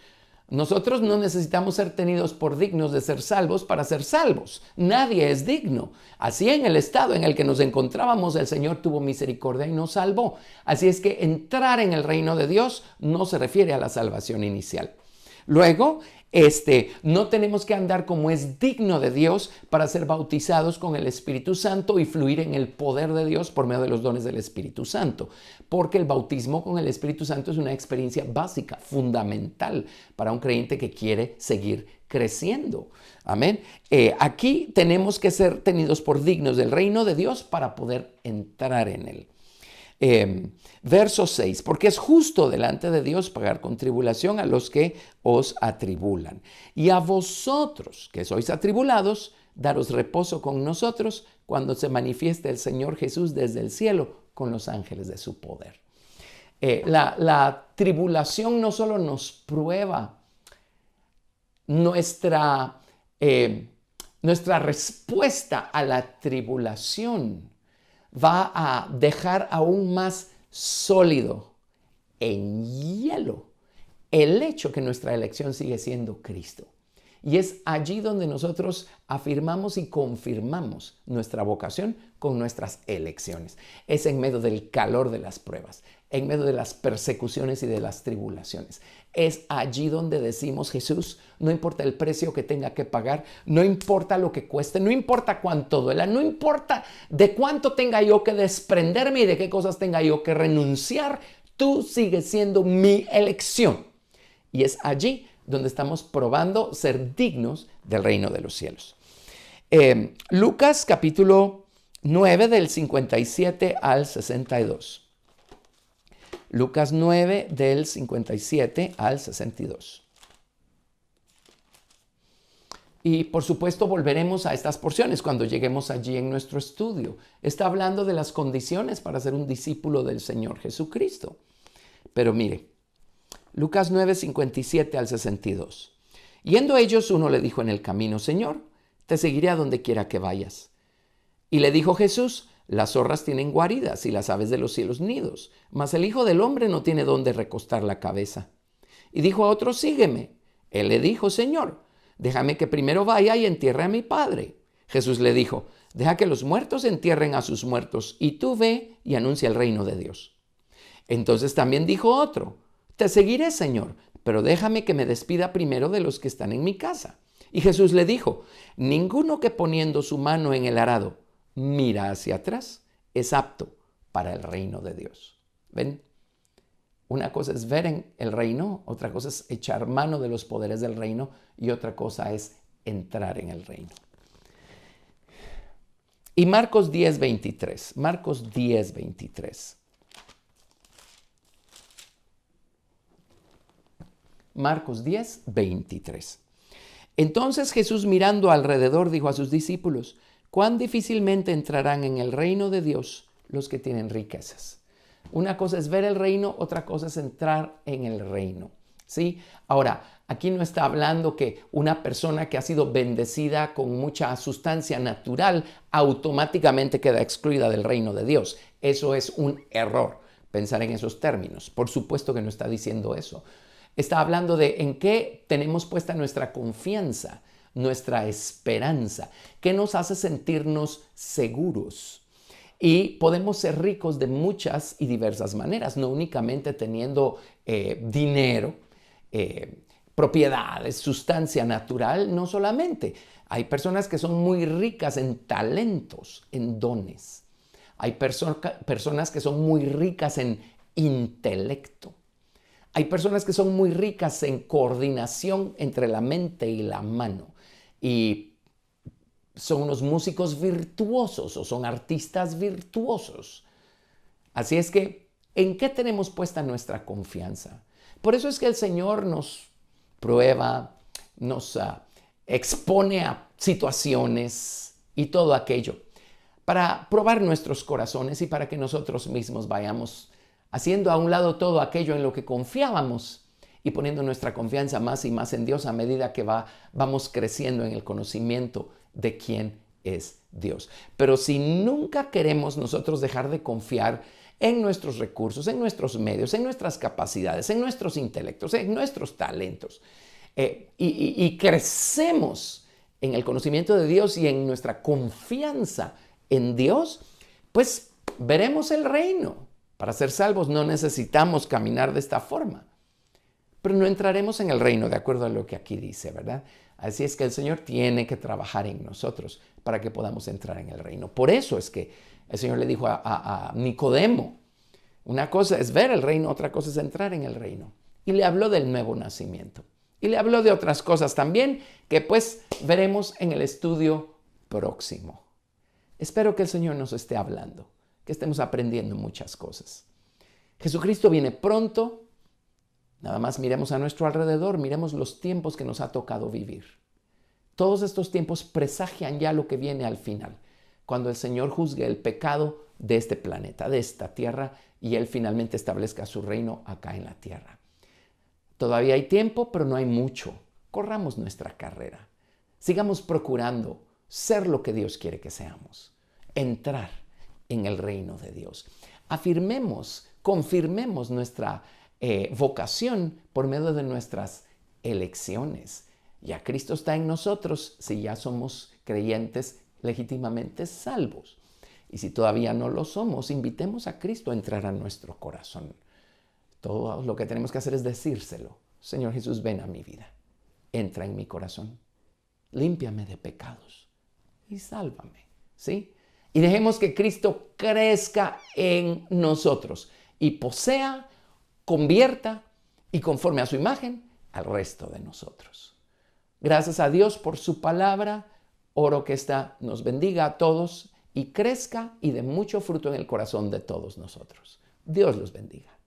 Nosotros no necesitamos ser tenidos por dignos de ser salvos para ser salvos. Nadie es digno. Así en el estado en el que nos encontrábamos, el Señor tuvo misericordia y nos salvó. Así es que entrar en el reino de Dios no se refiere a la salvación inicial. Luego, no tenemos que andar como es digno de Dios para ser bautizados con el Espíritu Santo y fluir en el poder de Dios por medio de los dones del Espíritu Santo. Porque el bautismo con el Espíritu Santo es una experiencia básica, fundamental para un creyente que quiere seguir creciendo. Amén. Aquí tenemos que ser tenidos por dignos del reino de Dios para poder entrar en él. Verso 6, porque es justo delante de Dios pagar con tribulación a los que os atribulan. Y a vosotros que sois atribulados, daros reposo con nosotros cuando se manifieste el Señor Jesús desde el cielo con los ángeles de su poder. La tribulación no solo nos prueba nuestra respuesta a la tribulación, va a dejar aún más sólido en hielo el hecho que nuestra elección sigue siendo Cristo. Y es allí donde nosotros afirmamos y confirmamos nuestra vocación con nuestras elecciones. Es en medio del calor de las pruebas, en medio de las persecuciones y de las tribulaciones. Es allí donde decimos, Jesús, no importa el precio que tenga que pagar, no importa lo que cueste, no importa cuánto duela, no importa de cuánto tenga yo que desprenderme y de qué cosas tenga yo que renunciar, tú sigues siendo mi elección. Y es allí donde estamos probando ser dignos del reino de los cielos. Lucas capítulo 9 del 57 al 62. Lucas 9 del 57 al 62. Y por supuesto volveremos a estas porciones cuando lleguemos allí en nuestro estudio. Está hablando de las condiciones para ser un discípulo del Señor Jesucristo. Pero mire, Lucas 9, 57 al 62. Yendo ellos, uno le dijo en el camino, Señor, te seguiré a donde quiera que vayas. Y le dijo Jesús, las zorras tienen guaridas y las aves de los cielos nidos, mas el Hijo del Hombre no tiene dónde recostar la cabeza. Y dijo a otro, sígueme. Él le dijo, Señor, déjame que primero vaya y entierre a mi Padre. Jesús le dijo, deja que los muertos entierren a sus muertos, y tú ve y anuncia el reino de Dios. Entonces también dijo otro, te seguiré, Señor, pero déjame que me despida primero de los que están en mi casa. Y Jesús le dijo, ninguno que poniendo su mano en el arado mira hacia atrás es apto para el reino de Dios. ¿Ven? Una cosa es ver en el reino, otra cosa es echar mano de los poderes del reino y otra cosa es entrar en el reino. Y Marcos 10:23. Marcos 10:23. Marcos 10:23. Entonces Jesús, mirando alrededor, dijo a sus discípulos, cuán difícilmente entrarán en el reino de Dios los que tienen riquezas. Una cosa es ver el reino, otra cosa es entrar en el reino, ¿sí? Ahora, aquí no está hablando que una persona que ha sido bendecida con mucha sustancia natural automáticamente queda excluida del reino de Dios. Eso es un error, pensar en esos términos. Por supuesto que no está diciendo eso. Está hablando de en qué tenemos puesta nuestra confianza, nuestra esperanza, qué nos hace sentirnos seguros. Y podemos ser ricos de muchas y diversas maneras, no únicamente teniendo dinero, propiedades, sustancia natural, no solamente. Hay personas que son muy ricas en talentos, en dones. Hay personas que son muy ricas en intelecto. Hay personas que son muy ricas en coordinación entre la mente y la mano. Y son unos músicos virtuosos o son artistas virtuosos. Así es que, ¿en qué tenemos puesta nuestra confianza? Por eso es que el Señor nos prueba, nos expone a situaciones y todo aquello para probar nuestros corazones y para que nosotros mismos vayamos haciendo a un lado todo aquello en lo que confiábamos y poniendo nuestra confianza más y más en Dios a medida que vamos creciendo en el conocimiento de quién es Dios. Pero si nunca queremos nosotros dejar de confiar en nuestros recursos, en nuestros medios, en nuestras capacidades, en nuestros intelectos, en nuestros talentos, y crecemos en el conocimiento de Dios y en nuestra confianza en Dios, pues veremos el reino. Para ser salvos no necesitamos caminar de esta forma. Pero no entraremos en el reino de acuerdo a lo que aquí dice, ¿verdad? Así es que el Señor tiene que trabajar en nosotros para que podamos entrar en el reino. Por eso es que el Señor le dijo a Nicodemo, una cosa es ver el reino, otra cosa es entrar en el reino. Y le habló del nuevo nacimiento. Y le habló de otras cosas también que pues veremos en el estudio próximo. Espero que el Señor nos esté hablando, que estemos aprendiendo muchas cosas. Jesucristo viene pronto. Nada más miremos a nuestro alrededor, miremos los tiempos que nos ha tocado vivir. Todos estos tiempos presagian ya lo que viene al final, cuando el Señor juzgue el pecado de este planeta, de esta tierra, y Él finalmente establezca su reino acá en la tierra. Todavía hay tiempo, pero no hay mucho. Corramos nuestra carrera. Sigamos procurando ser lo que Dios quiere que seamos. Entrar en el reino de Dios. Afirmemos, confirmemos nuestra vocación por medio de nuestras elecciones. Ya Cristo está en nosotros si ya somos creyentes legítimamente salvos. Y si todavía no lo somos, invitemos a Cristo a entrar a nuestro corazón. Todo lo que tenemos que hacer es decírselo. Señor Jesús, ven a mi vida. Entra en mi corazón. Límpiame de pecados y sálvame. ¿Sí? Y dejemos que Cristo crezca en nosotros y posea, convierta y conforme a su imagen al resto de nosotros. Gracias a Dios por su palabra. Oro que ésta nos bendiga a todos y crezca y dé mucho fruto en el corazón de todos nosotros. Dios los bendiga.